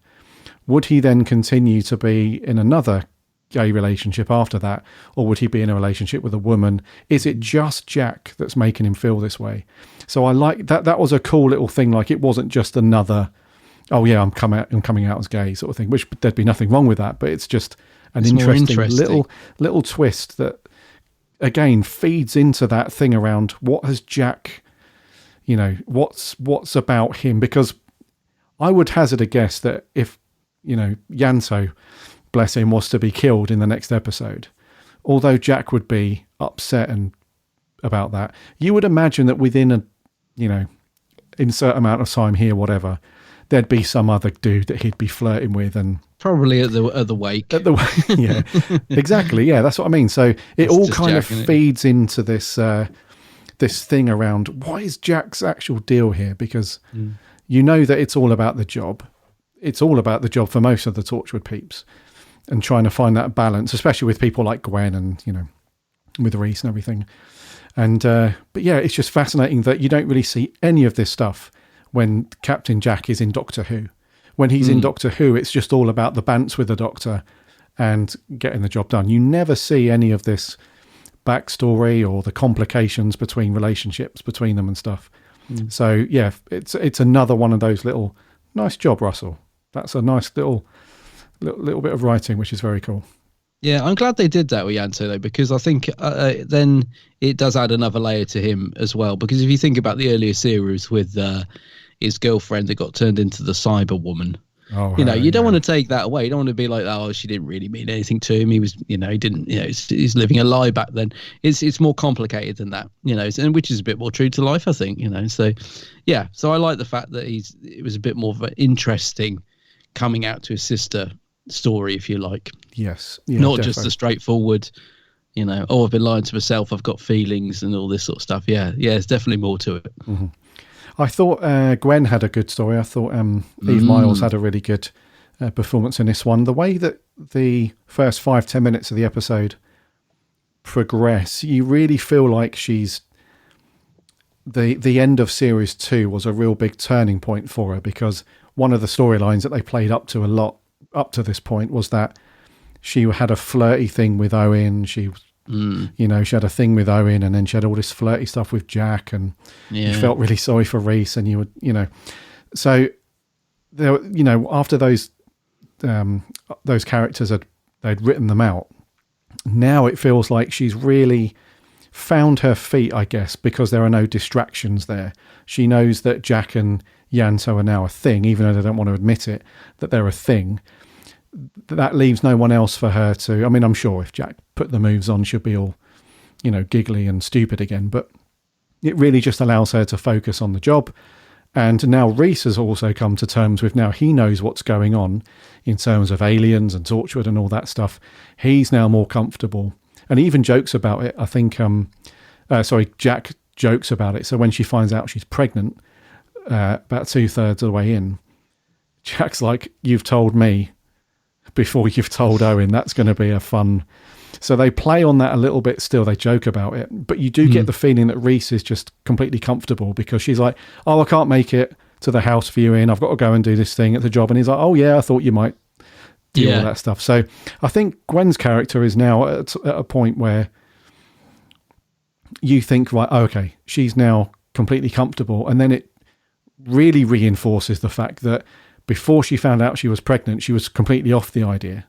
would he then continue to be in another gay relationship after that? Or would he be in a relationship with a woman? Is it just Jack that's making him feel this way? So I like that. That was a cool little thing. Like, it wasn't just another, oh yeah, I'm coming out as gay sort of thing, which there'd be nothing wrong with that. But it's just an interesting little twist that, again, feeds into that thing around what has Jack, what's about him. Because I would hazard a guess that if, Yanto, bless him, was to be killed in the next episode, although Jack would be upset and about that, you would imagine that within a, insert amount of time here, whatever, there'd be some other dude that he'd be flirting with, and probably at the wake. Yeah, exactly. Yeah, that's what I mean. So it all kind of feeds into this this thing around what is Jack's actual deal here, because that it's all about the job. It's all about the job for most of the Torchwood peeps, and trying to find that balance, especially with people like Gwen and, with Reese and everything. And, but yeah, it's just fascinating that you don't really see any of this stuff when Captain Jack is in Doctor Who. When he's in Doctor Who, it's just all about the bants with the Doctor and getting the job done. You never see any of this backstory or the complications between relationships between them and stuff. So yeah, it's another one of those little, nice job, Russell. That's a nice little bit of writing, which is very cool. Yeah, I'm glad they did that with Yanto, though, because I think then it does add another layer to him as well. Because if you think about the earlier series with his girlfriend that got turned into the cyber woman, you don't want to take that away. You don't want to be like, oh, she didn't really mean anything to him. He was, he didn't, he's living a lie back then. It's more complicated than that, and which is a bit more true to life, I think, So, yeah, so I like the fact that it was a bit more of an interesting coming out to his sister story, if you like. Yes. Yeah, not definitely. Just the straightforward, I've been lying to myself, I've got feelings and all this sort of stuff. Yeah, there's definitely more to it. Mm-hmm. I thought Gwen had a good story. I thought Eve Miles had a really good performance in this one. The way that the first 5-10 minutes of the episode progress, you really feel like she's the end of series 2 was a real big turning point for her, because one of the storylines that they played up to a lot up to this point was that she had a flirty thing with Owen. She she had a thing with Owen, and then she had all this flirty stuff with Jack, and you felt really sorry for Reese, and you would, so there, after those characters they'd written them out, now it feels like she's really found her feet, I guess, because there are no distractions there. She knows that Jack and Yanto are now a thing, even though they don't want to admit it, that they're a thing. That leaves no one else for her to, I'm sure if Jack put the moves on, she'll be all, giggly and stupid again, but it really just allows her to focus on the job And now Reese has also come to terms with, now he knows what's going on in terms of aliens and Torchwood and all that stuff. He's now more comfortable and he even jokes about it. I think, Jack jokes about it. So when she finds out she's pregnant, about 2/3 of the way in, Jack's like, you've told me before you've told Owen. That's going to be a fun. So they play on that a little bit still. They joke about it. But you do get the feeling that Reese is just completely comfortable because she's like, oh, I can't make it to the house viewing. I've got to go and do this thing at the job. And he's like, oh, yeah, I thought you might do all that stuff. So I think Gwen's character is now at a point where you think, right, okay, she's now completely comfortable. And then it really reinforces the fact that before she found out she was pregnant, she was completely off the idea.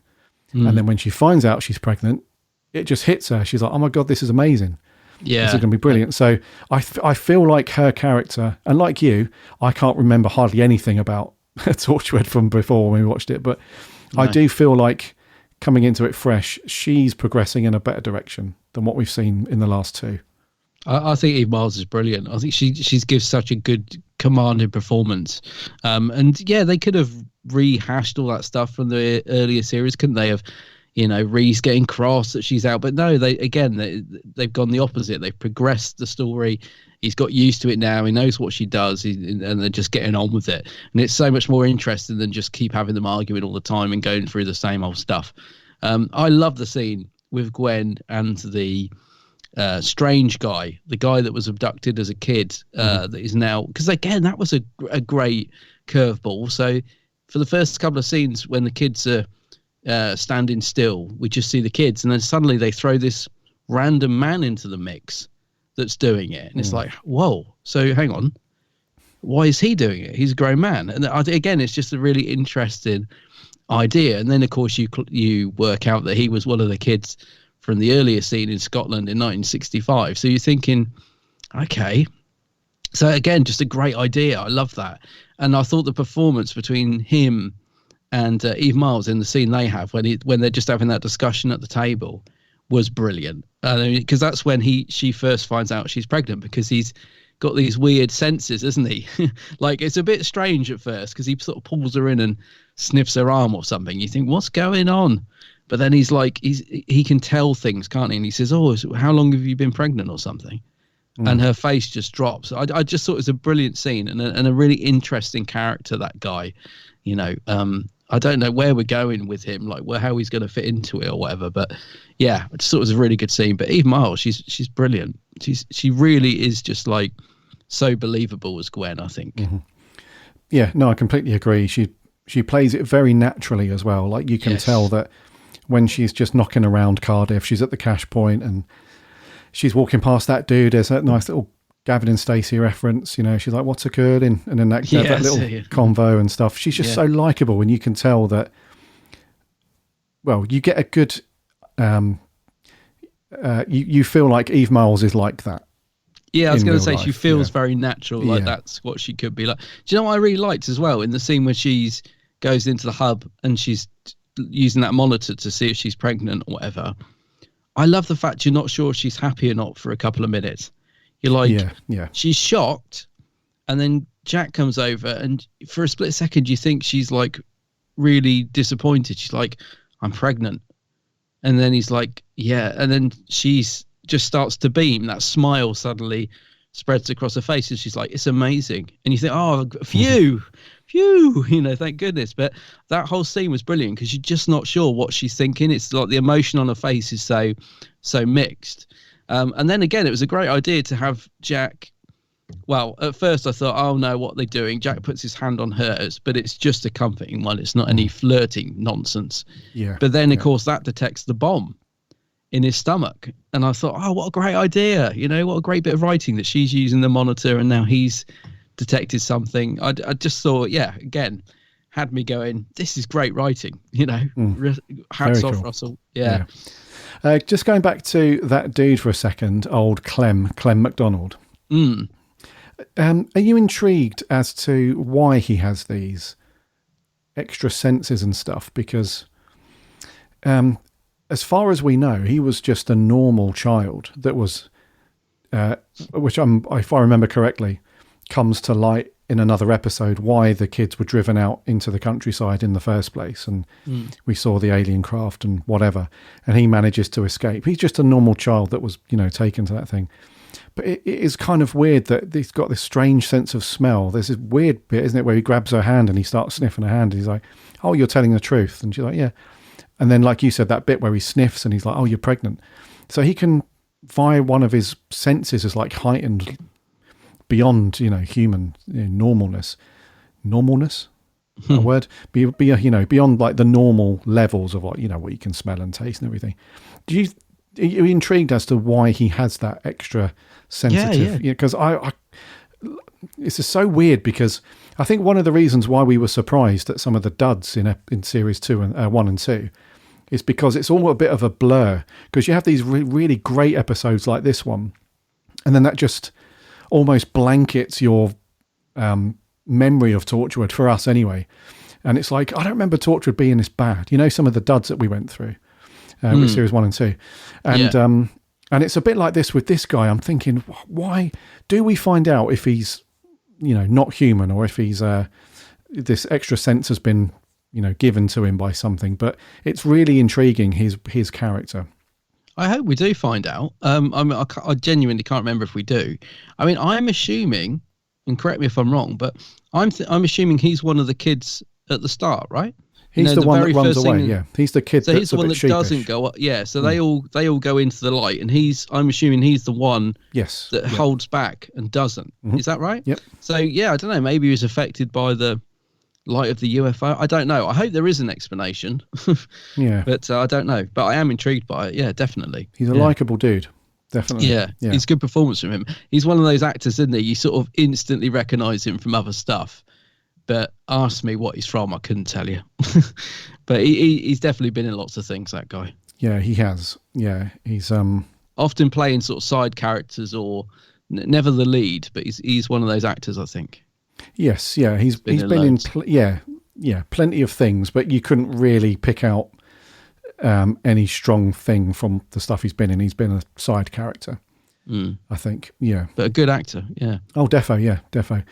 And then when she finds out she's pregnant, it just hits her. She's like, oh my God, this is amazing. Yeah. This is going to be brilliant. So I feel like her character, and like you, I can't remember hardly anything about Torchwood from before when we watched it, but I do feel like coming into it fresh, she's progressing in a better direction than what we've seen in the last two. I think Eve Miles is brilliant. I think she gives such a good commanding performance. And yeah, they could have rehashed all that stuff from the earlier series, couldn't they? Have, Reese getting cross that she's out, but no, they've gone the opposite. They've progressed the story. He's got used to it now. He knows what she does, and they're just getting on with it. And it's so much more interesting than just keep having them arguing all the time and going through the same old stuff. I love the scene with Gwen and the strange guy, the guy that was abducted as a kid, that is now, because again, that was a great curveball. So for the first couple of scenes when the kids are standing still, we just see the kids, and then suddenly they throw this random man into the mix that's doing it, and it's like, whoa, so hang on, why is he doing it? He's a grown man. And again, it's just a really interesting idea. And then of course you work out that he was one of the kids from the earlier scene in Scotland in 1965. So you're thinking, okay, so again, just a great idea. I love that. And I thought the performance between him and Eve Miles in the scene they have when they're just having that discussion at the table was brilliant. Because that's when she first finds out she's pregnant, because he's got these weird senses, isn't he? Like, it's a bit strange at first because he sort of pulls her in and sniffs her arm or something. You think, what's going on? But then he's like, he can tell things, can't he? And he says, oh, how long have you been pregnant or something? And her face just drops. I just thought it was a brilliant scene and a really interesting character, that guy. I don't know where we're going with him, like how he's going to fit into it or whatever. But yeah, I just thought it was a really good scene. But Eve Miles, she's brilliant. She really is just like so believable as Gwen, I think. Mm-hmm. Yeah, no, I completely agree. She plays it very naturally as well. Like you can tell that when she's just knocking around Cardiff, she's at the cash point and she's walking past that dude. There's that nice little Gavin and Stacey reference, she's like, what's occurred? And then that little convo and stuff. She's just so likable, and you can tell that, well, you get a good, you feel like Eve Miles is like that. Yeah, I was going to say, she feels very natural, like that's what she could be like. Do you know what I really liked as well? In the scene where she's goes into the hub and she's using that monitor to see if she's pregnant or whatever. I love the fact you're not sure if she's happy or not for a couple of minutes. You're like, she's shocked, and then Jack comes over, and for a split second, you think she's like really disappointed. She's like, I'm pregnant. And then he's like, yeah. And then she's just starts to beam. That smile suddenly spreads across her face, and she's like, it's amazing. And you think, oh, phew, thank goodness. But that whole scene was brilliant because you're just not sure what she's thinking. It's like the emotion on her face is so mixed. And then again, it was a great idea to have Jack. Well, at first I thought, oh no, what are they doing? Jack puts his hand on hers, but it's just a comforting one. It's not any flirting nonsense. Yeah. But then, of course, that detects the bomb in his stomach. And I thought, oh, what a great idea. What a great bit of writing that she's using the monitor and now he's detected something. I just thought, again, had me going, this is great writing. Hats off, cool. Russell. Yeah. Just going back to that dude for a second, old Clem MacDonald. Are you intrigued as to why he has these extra senses and stuff? Because as far as we know, he was just a normal child that was, which if I remember correctly, comes to light in another episode why the kids were driven out into the countryside in the first place, and we saw the alien craft and whatever, and he manages to escape. He's just a normal child that was, taken to that thing. But it is kind of weird that he's got this strange sense of smell. There's this weird bit, isn't it, where he grabs her hand and he starts sniffing her hand, and he's like, "Oh, you're telling the truth." And she's like, "Yeah." And then, like you said, that bit where he sniffs and he's like, "Oh, you're pregnant." So he can, via one of his senses, is like heightened beyond, human normalness. A word? Beyond like the normal levels of what you can smell and taste and everything. Are you intrigued as to why he has that extra sensitive? Yeah. Because it's just so weird, because I think one of the reasons why we were surprised at some of the duds in series 1 and 2 is because it's all a bit of a blur, because you have these really great episodes like this one, and then that just almost blankets your memory of Torchwood, for us anyway. And it's like, I don't remember Torchwood being this bad. Some of the duds that we went through with series 1 and 2. And it's a bit like this with this guy. I'm thinking, why do we find out if he's, not human, or if he's this extra sense has been, given to him by something? But it's really intriguing, his character. I hope we do find out. I genuinely can't remember if we do. I mean, I'm assuming, and correct me if I'm wrong, but I'm assuming he's one of the kids at the start, right? He's the one that runs away. Yeah, he's the kid. So he's the one that doesn't go up. Yeah, so they all go into the light, and I'm assuming he's the one. Yes. That holds back and doesn't. Mm-hmm. Is that right? Yep. So yeah, I don't know. Maybe he was affected by the light of the UFO. I don't know. I hope there is an explanation. Yeah. But I don't know. But I am intrigued by it. Yeah, definitely. He's a likable dude. Definitely. Yeah. It's good performance from him. He's one of those actors, isn't he? You sort of instantly recognise him from other stuff. But ask me what he's from, I couldn't tell you. But he's definitely been in lots of things, that guy. Yeah, he has. Yeah, he's often playing sort of side characters, or never the lead. But he's one of those actors, I think. Yes, yeah, he's been in plenty of things, but you couldn't really pick out any strong thing from the stuff he's been in. He's been a side character, I think. Yeah, but a good actor. Yeah. Oh, defo.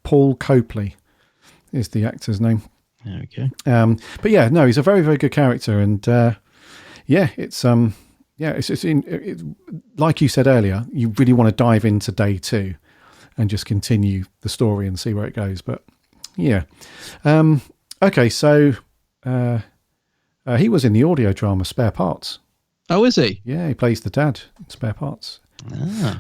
Paul Copley is the actor's name. Okay. But yeah, no, he's a very, very good character, and it's like you said earlier, you really want to dive into day 2 and just continue the story and see where it goes. But yeah. Okay, so he was in the audio drama Spare Parts. Oh, is he? Yeah, he plays the dad in Spare Parts.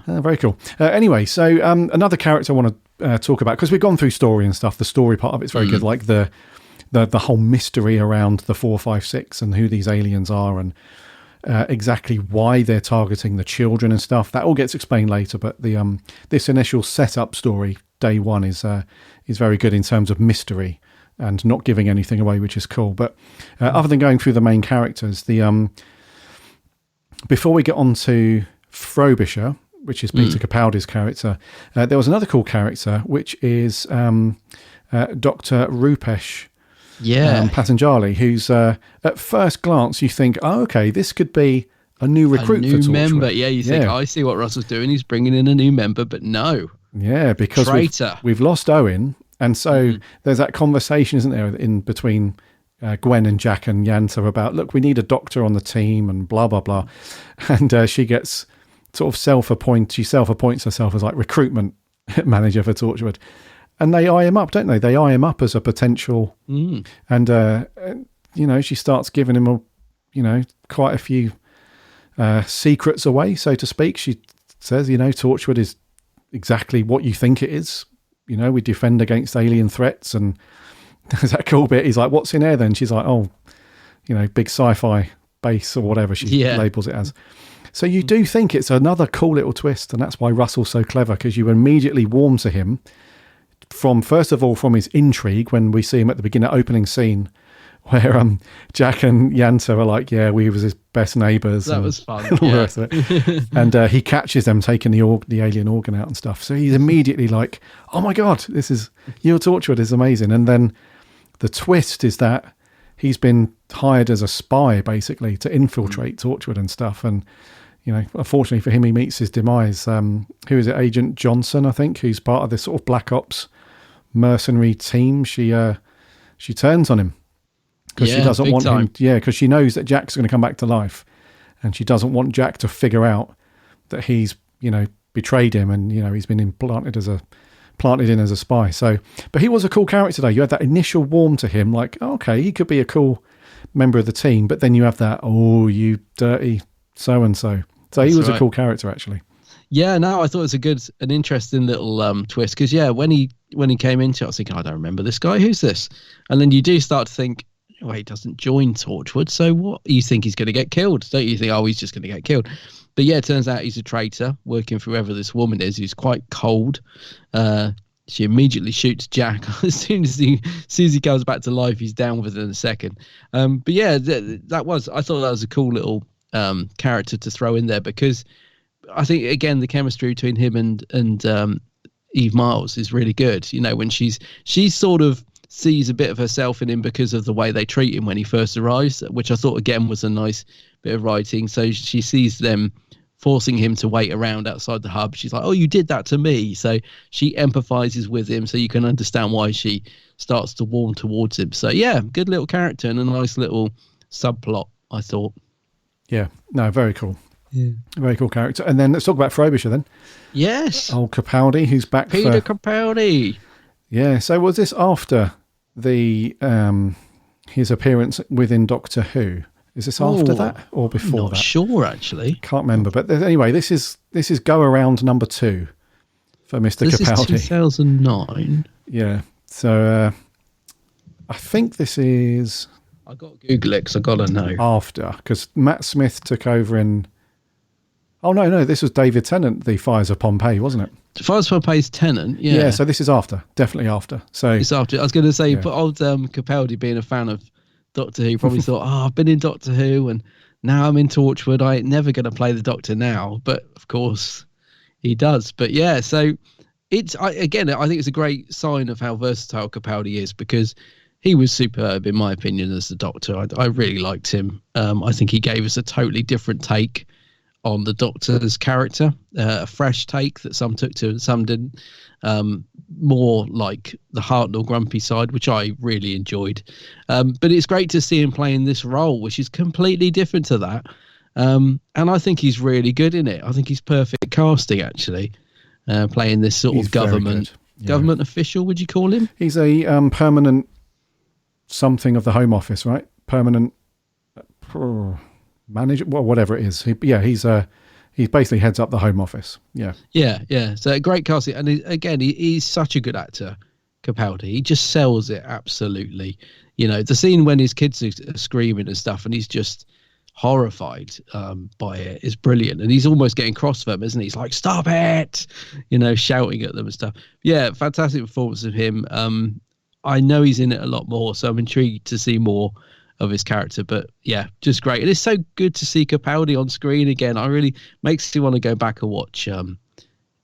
Very cool. Anyway, so another character I want to talk about, because we've gone through story and stuff. The story part of it's very good, like the whole mystery around the 456 and who these aliens are, and exactly why they're targeting the children and stuff. That all gets explained later, but the this initial setup story, day 1, is very good in terms of mystery and not giving anything away, which is cool. But other than going through the main characters, before we get on to Frobisher, which is Peter Capaldi's character, there was another cool character, which is Dr. Rupesh Patanjali, who's at first glance you think, oh, okay, this could be a new recruit for Torchwood. Member. Yeah, you think, I see what Russell's doing. He's bringing in a new member, but no. Yeah, because we've lost Owen, and so there's that conversation, isn't there, in between Gwen and Jack and Yanta about, look, we need a doctor on the team and blah, blah, blah. And she gets sort of self-appoints herself as like recruitment manager for Torchwood. And they eye him up, don't they? They eye him up as a potential. And, she starts giving him quite a few secrets away, so to speak. She says, Torchwood is exactly what you think it is. We defend against alien threats. And there's that cool bit. He's like, what's in there then? She's like, oh, big sci-fi base or whatever she labels it as. So you do think it's another cool little twist. And that's why Russell's so clever, because you immediately warm to him first of all, from his intrigue when we see him at the beginning, opening scene, where Jack and Yanta are like, yeah, we was his best neighbours. That was fun. And all the rest of it. And he catches them taking the alien organ out and stuff. So he's immediately like, oh my God, your Torchwood is amazing. And then the twist is that he's been hired as a spy, basically, to infiltrate Torchwood and stuff. And, unfortunately for him, he meets his demise. Who is it? Agent Johnson, I think, who's part of this sort of Black Ops mercenary team, she turns on him because she doesn't want him. Yeah, because she knows that Jack's going to come back to life, and she doesn't want Jack to figure out that he's betrayed him, and he's been planted in as a spy. So, but he was a cool character though. You had that initial warm to him, like, okay, he could be a cool member of the team, but then you have that, oh, you dirty so and so. So he was a cool character actually. Yeah, no, I thought it was an interesting little twist because when he came into it, I was thinking, I don't remember this guy. Who's this? And then you do start to think, oh, he doesn't join Torchwood, so what? You think he's going to get killed, don't you? Think, oh, he's just going to get killed. But yeah, it turns out he's a traitor working for whoever this woman is, who's quite cold. She immediately shoots Jack as soon as he comes back to life. He's down within a second. But yeah, I thought that was a cool little character to throw in there because I think again the chemistry between him and Eve Miles is really good. When she sort of sees a bit of herself in him because of the way they treat him when he first arrives, which I thought again was a nice bit of writing. So she sees them forcing him to wait around outside the hub. She's like, oh, you did that to me. So she empathizes with him, so you can understand why she starts to warm towards him. So yeah, good little character and a nice little subplot, I thought. Yeah, no, very cool. Yeah, very cool character. And then let's talk about Frobisher then. Yes, old Capaldi, who's back. Peter Capaldi. Yeah. So was this after the his appearance within Doctor Who? Is this after that or before not that? Sure, actually. Can't remember. But anyway, this is go around number 2 for Mr. Capaldi. This is 2009. Yeah. So I think this is. I got to Google it because I got to know. After, because Matt Smith took over in. Oh no! This was David Tennant, the Fires of Pompeii, wasn't it? Fires of Pompeii's Tennant. Yeah. Yeah. So this is after, definitely after. So it's after. I was going to say, but old Capaldi being a fan of Doctor Who probably thought, oh, I've been in Doctor Who and now I'm in Torchwood. I ain't never going to play the Doctor now. But of course he does. But yeah, so I think it's a great sign of how versatile Capaldi is because he was superb in my opinion as the Doctor. I really liked him. I think he gave us a totally different take on the Doctor's character, a fresh take that some took to and some didn't. More like the Hartnell grumpy side, which I really enjoyed. But it's great to see him playing this role, which is completely different to that. And I think he's really good in it. I think he's perfect casting, actually, playing this sort of government official, would you call him? He's a permanent something of the Home Office, right? Permanent manager, well, whatever it is. He basically heads up the Home Office. Yeah. So great casting, and he's such a good actor, Capaldi. He just sells it absolutely. The scene when his kids are screaming and stuff, and he's just horrified by it is brilliant, and he's almost getting cross with them, isn't he? He's like, "Stop it!" Shouting at them and stuff. Yeah, fantastic performance of him. I know he's in it a lot more, so I'm intrigued to see more of his character, but yeah, just great. And it's so good to see Capaldi on screen again. I really makes me want to go back and watch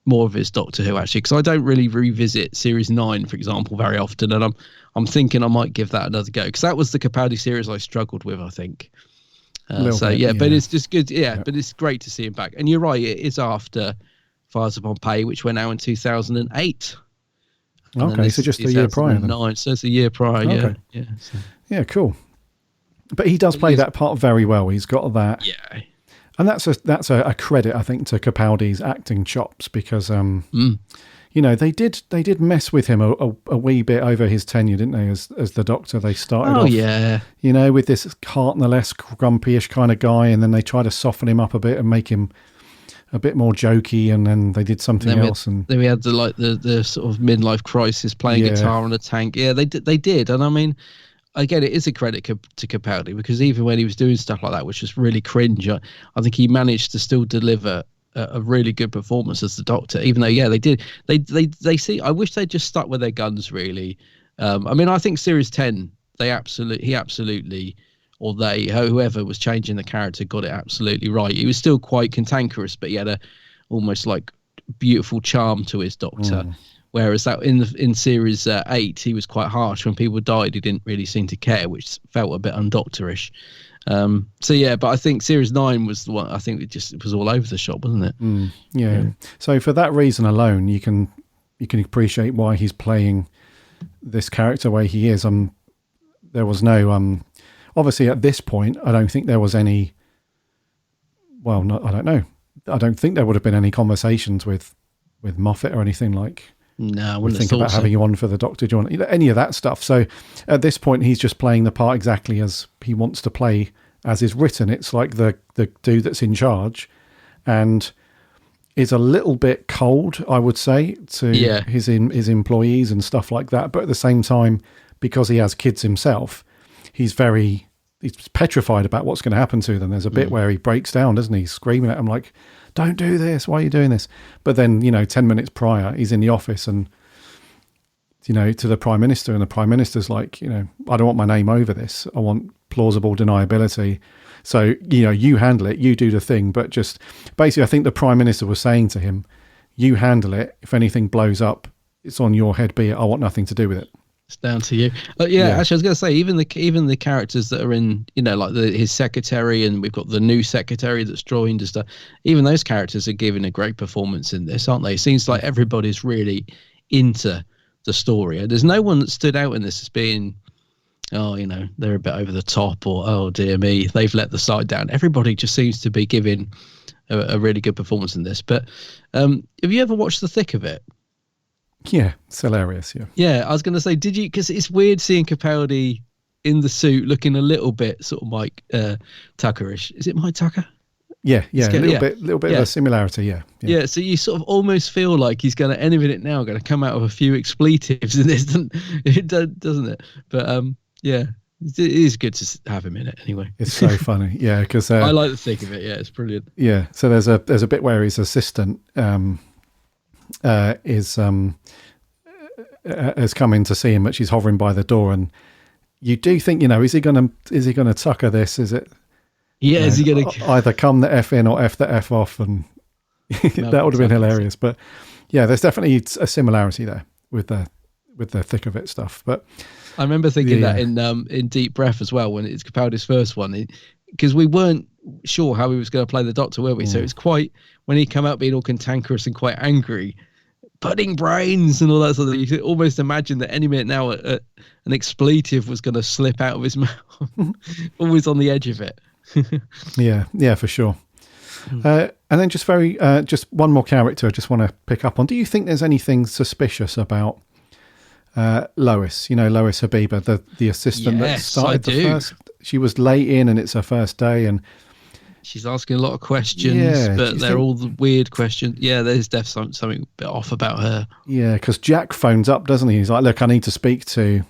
more of his Doctor Who, actually, because I don't really revisit Series 9, for example, very often, and I'm thinking I might give that another go, because that was the Capaldi series I struggled with, I think. But it's just good. Yeah, but it's great to see him back. And you're right, it is after Fires of Pompeii, which went out in 2008. Okay, so just a year prior. So it's a year prior, okay. Yeah. Yeah, cool. But he does play that part very well. He's got that. Yeah. And that's a credit, I think, to Capaldi's acting chops because, they did mess with him a wee bit over his tenure, didn't they? As the Doctor, they started off, with this Hartnell-esque, grumpy-ish kind of guy, and then they try to soften him up a bit and make him a bit more jokey, and then they did something else. And then we had the sort of midlife crisis, playing guitar on a tank. Yeah, they did, and I mean, again, it is a credit to Capaldi because even when he was doing stuff like that, which was really cringe, I think he managed to still deliver a really good performance as the Doctor. Even though, they did, they see. I wish they'd just stuck with their guns, really. I mean, I think Series 10, whoever was changing the character got it absolutely right. He was still quite cantankerous, but he had a almost like beautiful charm to his Doctor. Whereas that in Series 8, he was quite harsh. When people died, he didn't really seem to care, which felt a bit undoctorish. But I think Series 9 was the one. I think it was all over the shop, wasn't it? Yeah. So for that reason alone, you can appreciate why he's playing this character where he is. There was no obviously at this point. I don't think there was any. Well, I don't know. I don't think there would have been any conversations with Moffat or anything like. No, I we wouldn't think have thought about so. having you on for the Doctor. Do you want any of that stuff? So at this point, he's just playing the part exactly as he wants to play, as is written. It's like the dude that's in charge, and is a little bit cold, I would say, to his employees and stuff like that. But at the same time, because he has kids himself, he's petrified about what's going to happen to them. There's a bit where he breaks down, doesn't he? Screaming at him like, "Don't do this. Why are you doing this?" But then, 10 minutes prior, he's in the office and, to the Prime Minister, and the Prime Minister's like, I don't want my name over this. I want plausible deniability. So, you handle it, you do the thing. But just basically, I think the Prime Minister was saying to him, you handle it. If anything blows up, it's on your head, be it. I want nothing to do with it. It's down to you. Actually, I was going to say, even the characters that are in, like his secretary, and we've got the new secretary that's joined and stuff. Even those characters are giving a great performance in this, aren't they? It seems like everybody's really into the story. There's no one that stood out in this as being, they're a bit over the top, or, oh dear me, they've let the side down. Everybody just seems to be giving a really good performance in this. But have you ever watched the thick of it? Yeah, it's hilarious. Yeah, I was going to say, did you? Because it's weird seeing Capaldi in the suit, looking a little bit sort of Mike Tuckerish. Is it Mike Tucker? Yeah, a little bit of a similarity. Yeah. So you sort of almost feel like he's going to, any minute now, going to come out with a few expletives in this, doesn't it? But it is good to have him in it anyway. It's so funny, because I like the thick of it. Yeah, it's brilliant. Yeah, so there's a bit where his assistant has come in to see him, but she's hovering by the door, and you do think, is he gonna tucker this? Is it? Yeah, is he gonna either come the F in or F the F off? And that would have been hilarious. But yeah, there's definitely a similarity there with the thick of it stuff. But I remember thinking that in Deep Breath as well, when it's Capaldi's first one, because we weren't sure how he was going to play the Doctor, were we? So it's quite, when he come out being all cantankerous and quite angry, pudding brains and all that sort of thing, you could almost imagine that any minute now an expletive was going to slip out of his mouth. Always on the edge of it. yeah, for sure. And then just one more character I just want to pick up on. Do you think there's anything suspicious about Lois? Lois Habiba, the assistant that started the first. She was late in, and it's her first day, and she's asking a lot of questions, but they're all the weird questions. Yeah, there's definitely something a bit off about her. Yeah, because Jack phones up, doesn't he? He's like, "Look, I need to speak to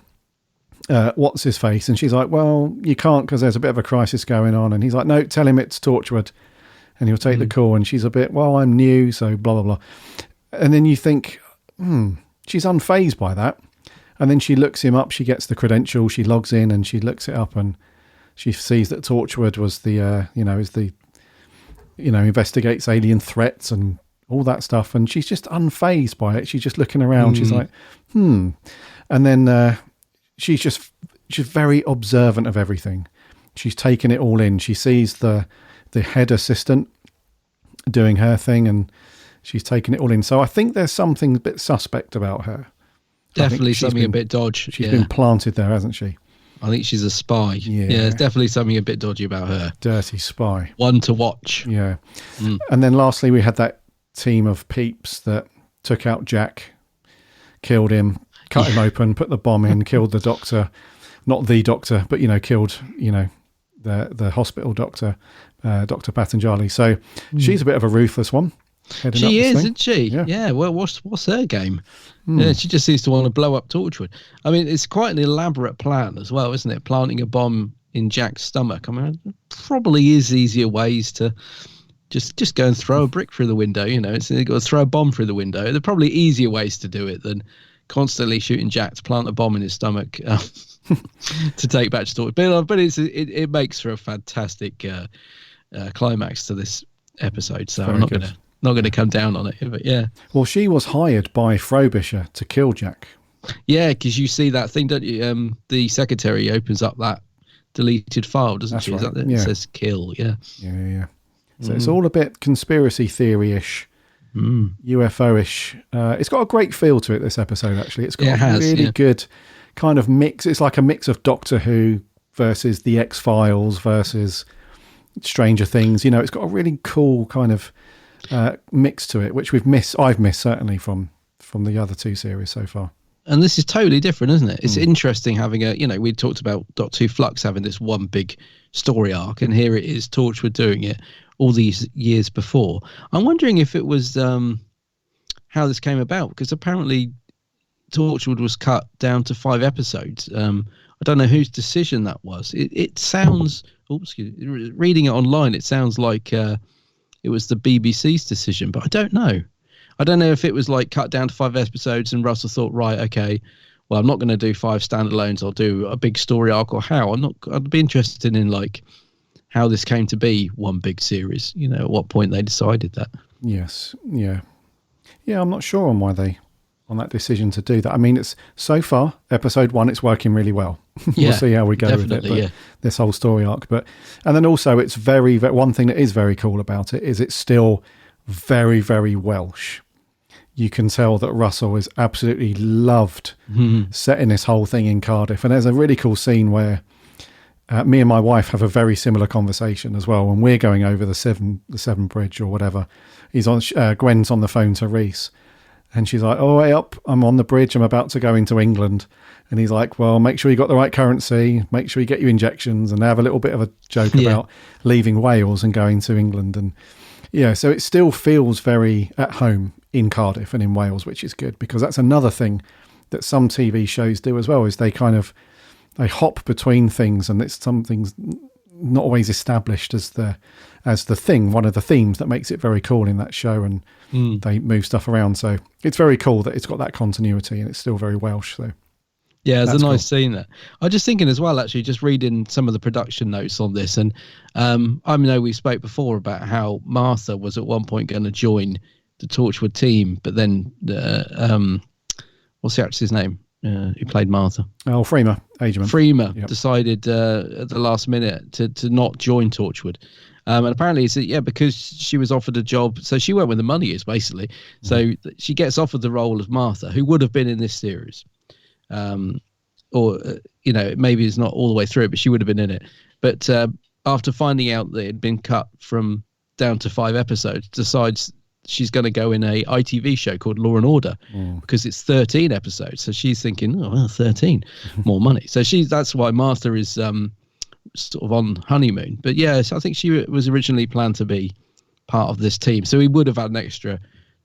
what's his face," and she's like, "Well, you can't because there's a bit of a crisis going on." And he's like, "No, tell him it's Torchwood, and he'll take the call." And she's a bit, "Well, I'm new, so blah blah blah." And then you think, she's unfazed by that. And then she looks him up. She gets the credential. She logs in and she looks it up, and she sees that Torchwood was investigates alien threats and all that stuff. And she's just unfazed by it. She's just looking around. She's like, And then she's very observant of everything. She's taken it all in. She sees the head assistant doing her thing, and she's taken it all in. So I think there's something a bit suspect about her. Definitely something a bit dodgy. She's been planted there, hasn't she? I think she's a spy. Yeah, there's definitely something a bit dodgy about her. Dirty spy. One to watch. Yeah. And then lastly, we had that team of peeps that took out Jack, killed him, cut him open, put the bomb in, killed the doctor. Not the doctor, but, killed, the hospital doctor, Dr. Patanjali. So she's a bit of a ruthless one. She is, isn't she? Yeah. Well, what's her game? Yeah, she just seems to want to blow up Torchwood. I mean, it's quite an elaborate plan as well, isn't it? Planting a bomb in Jack's stomach. I mean, probably is easier ways to just go and throw a brick through the window. It's got to throw a bomb through the window. There are probably easier ways to do it than constantly shooting Jack to plant a bomb in his stomach to take back to Torchwood. But it makes for a fantastic climax to this episode. So I'm not going to come down on it, but yeah. Well, she was hired by Frobisher to kill Jack. Yeah, because you see that thing, don't you? The secretary opens up that deleted file, doesn't she? Right. It says kill, yeah. Yeah. So it's all a bit conspiracy theory-ish. UFO-ish. It's got a great feel to it, this episode, actually. It's got a really good kind of mix. It's like a mix of Doctor Who versus The X-Files versus Stranger Things. It's got a really cool kind of mix to it, which I've missed certainly from the other two series so far. And this is totally different, isn't it? It's interesting having we talked about Doctor Who Flux having this one big story arc, and here it is Torchwood doing it all these years before. I'm wondering if it was how this came about, because apparently Torchwood was cut down to 5 episodes. I don't know whose decision that was. It sounds, reading it online, it sounds like it was the BBC's decision, but I don't know. I don't know if it was like cut down to 5 episodes and Russell thought, right, okay, well, I'm not going to do 5 standalones. I'll do a big story arc, or how. I'd be interested in like how this came to be one big series. At what point they decided that. Yes, yeah. I'm not sure on that decision to do that. I mean, it's so far episode 1, it's working really well. We'll see how we go with it. But this whole story arc, and then also it's very one thing that is very cool about it is it's still very, very Welsh. You can tell that Russell has absolutely loved setting this whole thing in Cardiff. And there's a really cool scene where me and my wife have a very similar conversation as well. When we're going over the Severn Bridge or whatever, Gwen's on the phone to Reese, and she's like, "Oh, hey up, I'm on the bridge. I'm about to go into England." And he's like, "Well, make sure you got the right currency. Make sure you get your injections." And they have a little bit of a joke about leaving Wales and going to England. And so it still feels very at home in Cardiff and in Wales, which is good, because that's another thing that some TV shows do as well, is they hop between things, and it's something's not always established as the thing, one of the themes that makes it very cool in that show, and they move stuff around. So it's very cool that it's got that continuity and it's still very Welsh. So yeah, it's a nice scene there. I was just thinking as well, actually, just reading some of the production notes on this, and I know we spoke before about how Martha was at one point going to join the Torchwood team, but then what's the actress's name who played Martha? Oh, Freema decided at the last minute to not join Torchwood. And apparently it's because she was offered a job, so she went where the money is, basically. So she gets offered the role of Martha, who would have been in this series. Maybe it's not all the way through, but she would have been in it. But after finding out that it had been cut from down to 5 episodes, decides she's going to go in a ITV show called Law and Order because it's 13 episodes. So she's thinking, 13, more money. So that's why Martha is sort of on honeymoon. But yes, I think she was originally planned to be part of this team. So we would have had an extra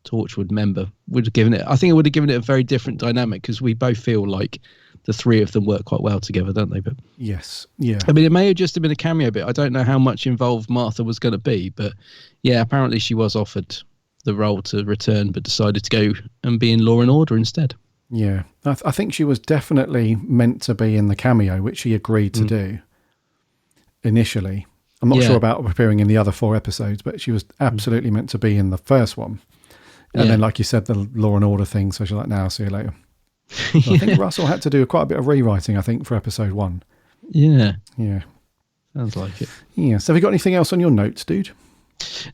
Torchwood member. Would have given it. I think it would have given it a very different dynamic, because we both feel like the three of them work quite well together, don't they? But yes, yeah. I mean, it may have just been a cameo bit. I don't know how much involved Martha was going to be, but yeah, apparently she was offered the role to return, but decided to go and be in Law and Order instead. Yeah, I think she was definitely meant to be in the cameo, which she agreed to do initially. I'm not sure about appearing in the other 4 episodes, but she was absolutely meant to be in the first one. And then, like you said, the Law and Order thing. So she's like, "Now, see you later." So I think Russell had to do quite a bit of rewriting, I think, for episode 1. Yeah. Yeah. Sounds like it. Yeah. So have you got anything else on your notes, dude?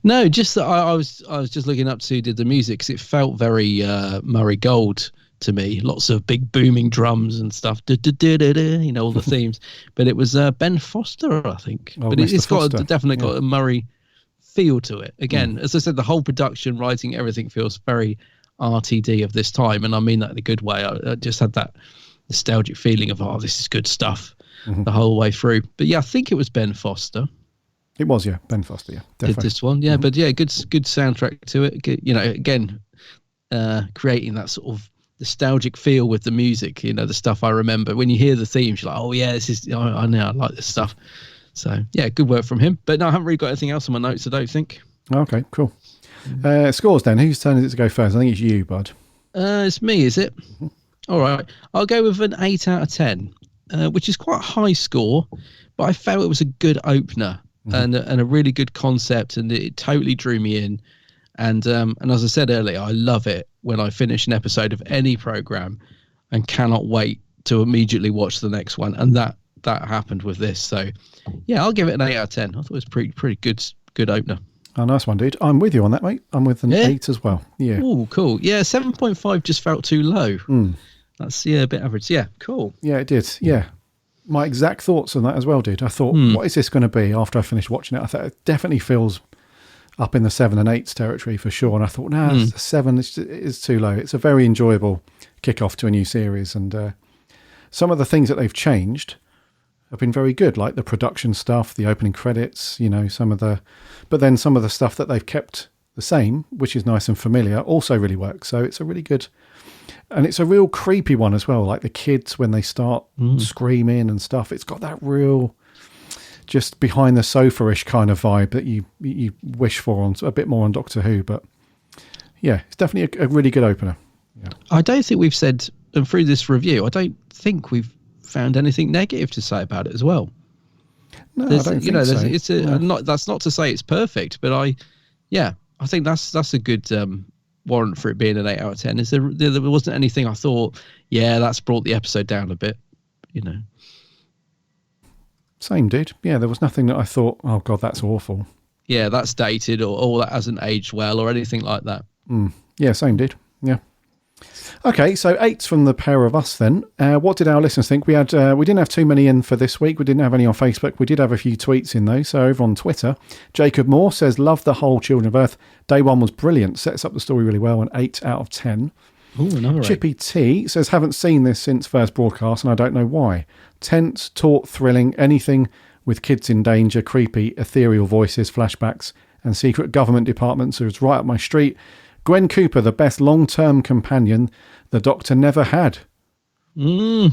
No, just that I was just looking up to who did the music, because it felt very Murray Gold to me. Lots of big booming drums and stuff, all the themes. But it was Ben Foster, I think. Oh, but Mr. it's Foster. definitely got a Murray feel to it. Again, as I said, the whole production, writing, everything feels very RTD of this time, and I mean that in a good way. I just had that nostalgic feeling of, this is good stuff the whole way through. But yeah, I think it was Ben Foster. It was, Ben Foster, definitely. Did this one, but good soundtrack to it. Again, creating that sort of nostalgic feel with the music. The stuff I remember when you hear the themes, you're like, "Oh yeah, this is. I know, I like this stuff." So yeah, good work from him. But no, I haven't really got anything else on my notes, I don't think. Okay, cool. Scores then. Whose turn is it to go first? I think it's you, bud. It's me, is it? All right. I'll go with an 8 out of 10, which is quite a high score, but I felt it was a good opener and a really good concept, and it totally drew me in. And as I said earlier, I love it when I finish an episode of any program and cannot wait to immediately watch the next one. And that happened with this. So yeah, I'll give it an 8 out of 10. I thought it was pretty good opener. Oh, nice one, dude. I'm with you on that, mate. I'm with an 8 as well. Yeah. Oh, cool. Yeah, 7.5 just felt too low. That's a bit average. Yeah, cool. Yeah, it did. Yeah. My exact thoughts on that as well, dude. I thought, what is this going to be after I finished watching it? I thought it definitely feels up in the 7 and 8s territory for sure. And I thought, the 7 is too low. It's a very enjoyable kickoff to a new series. And some of the things that they've changed have been very good, like the production stuff, the opening credits, but then some of the stuff that they've kept the same, which is nice and familiar, also really works. So it's a really good, and it's a real creepy one as well. Like the kids, when they start screaming and stuff, it's got that real, just behind the sofa-ish kind of vibe that you wish for on a bit more on Doctor Who. But yeah, it's definitely a really good opener. Yeah. I don't think we've said, and through this review, I don't think we've found anything negative to say about it as well. No, I don't think so. It's that's not to say it's perfect, but I think that's a good warrant for it being an 8 out of 10. Is there wasn't anything I thought, that's brought the episode down a bit, Same, dude. Yeah, there was nothing that I thought, oh god, that's awful. Yeah, that's dated, or that hasn't aged well, or anything like that. Yeah, same, dude. Yeah. Okay, so 8s from the pair of us then. What did our listeners think? We didn't have too many in for this week. We didn't have any on Facebook. We did have a few tweets in though. So over on Twitter, Jacob Moore says, love the whole Children of Earth. Day 1 was brilliant. Sets up the story really well. An 8 out of 10. Ooh, another 8. Chippy T says, haven't seen this since first broadcast and I don't know why. Tense, taut, thrilling, anything with kids in danger, creepy, ethereal voices, flashbacks and secret government departments is right up my street. Gwen Cooper, the best long-term companion the Doctor never had. 9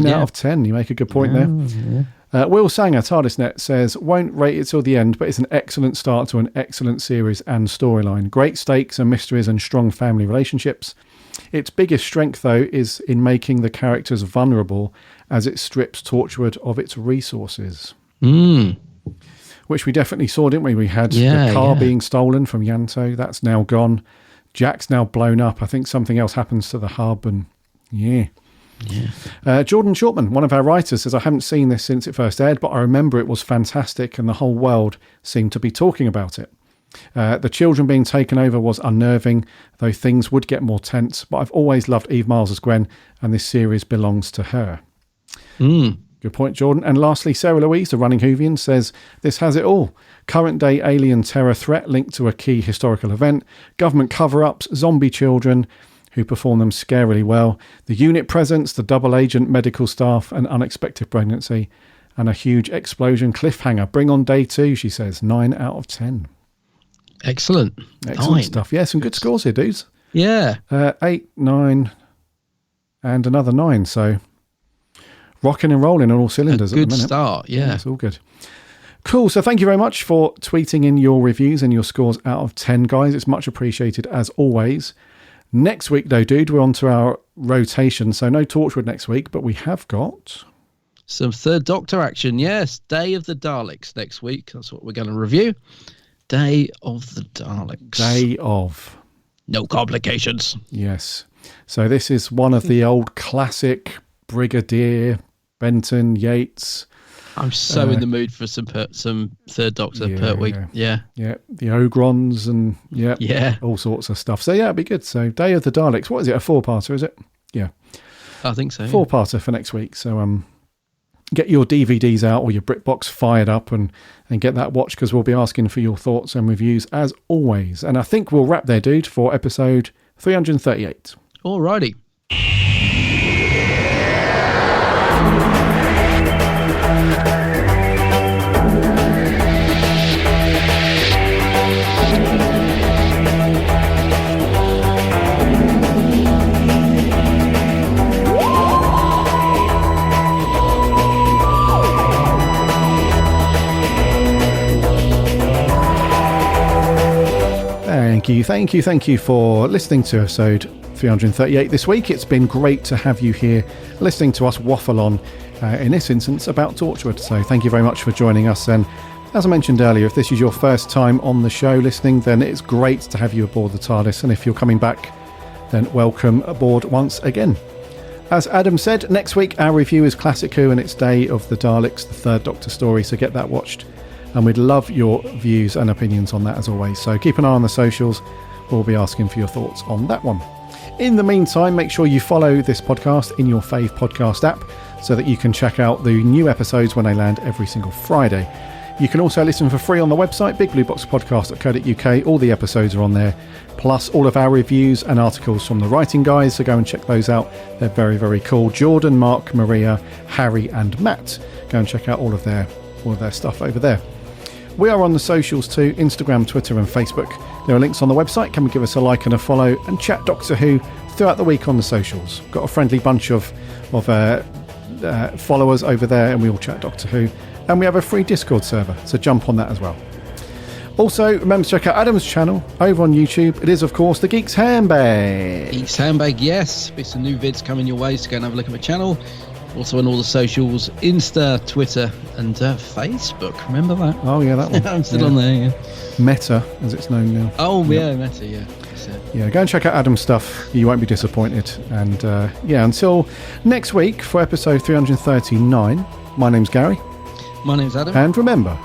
out of 10. You make a good point there. Will Sanger, TARDISnet, says, won't rate it till the end, but it's an excellent start to an excellent series and storyline. Great stakes and mysteries and strong family relationships. Its biggest strength, though, is in making the characters vulnerable as it strips Torchwood of its resources. Which we definitely saw, didn't we? We had the car being stolen from Yanto. That's now gone. Jack's now blown up. I think something else happens to the hub and Jordan Shortman, one of our writers, says, I haven't seen this since it first aired, but I remember it was fantastic and the whole world seemed to be talking about it. The children being taken over was unnerving, though things would get more tense, but I've always loved Eve Miles as Gwen and this series belongs to her. Good point, Jordan. And lastly, Sarah Louise, the running Whovian, says, this has it all. Current day alien terror threat linked to a key historical event, government cover-ups, zombie children who perform them scarily well, the unit presence, the double agent medical staff, an unexpected pregnancy, and a huge explosion cliffhanger. Bring on day 2, she says. 9 out of 10. Excellent Stuff. Yeah, some good scores here, dudes. Yeah. 8, 9, and another 9. So rocking and rolling on all cylinders at the minute. Good start, yeah. It's all good. Cool. So thank you very much for tweeting in your reviews and your scores out of 10, guys. It's much appreciated as always. Next week, though, dude, we're on to our rotation. So no Torchwood next week, but we have got some Third Doctor action. Yes, Day of the Daleks next week. That's what we're going to review. Day of the Daleks. Day of. No complications. Yes. So this is one of the old classic Brigadier, Benton, Yates. I'm so in the mood for some Third Doctor Pertwee. Yeah. The Ogrons and all sorts of stuff. So yeah, it'd be good. So Day of the Daleks. What is it? A 4-parter, is it? Yeah, I think so. 4-parter for next week. So get your DVDs out or your BritBox fired up and get that watched because we'll be asking for your thoughts and reviews as always. And I think we'll wrap there, dude, for episode 338. Alrighty. Thank you for listening to episode 338 this week. It's been great to have you here listening to us waffle on, in this instance, about Torchwood. So thank you very much for joining us. And as I mentioned earlier, if this is your first time on the show listening, then it's great to have you aboard the TARDIS. And if you're coming back, then welcome aboard once again. As Adam said, next week our review is Classic Who and it's Day of the Daleks, the Third Doctor story, so get that watched and we'd love your views and opinions on that as always. So keep an eye on the socials. We'll be asking for your thoughts on that one. In the meantime, make sure you follow this podcast in your fave podcast app so that you can check out the new episodes when they land every single Friday. You can also listen for free on the website, bigblueboxpodcast.co.uk. All the episodes are on there, plus all of our reviews and articles from the writing guys, so go and check those out. They're very, very cool. Jordan, Mark, Maria, Harry and Matt. Go and check out all of their stuff over there. We are on the socials too, Instagram, Twitter and Facebook. There are links on the website. Come and give us a like and a follow and chat Doctor Who throughout the week on the socials. Got a friendly bunch of followers over there, and we all chat Doctor Who. And we have a free Discord server, so jump on that as well. Also, remember to check out Adam's channel over on YouTube. It is, of course, the Geek's Handbag. Geek's Handbag, yes. There's some new vids coming your way, so go and have a look at my channel. Also on all the socials, Insta, Twitter, and Facebook. Remember that? Oh, yeah, that one. I'm still on there, yeah. Meta, as it's known now. Oh, yeah, Meta, yeah. Yeah, go and check out Adam's stuff. You won't be disappointed. And, until next week for episode 339, my name's Gary. My name's Adam. And remember,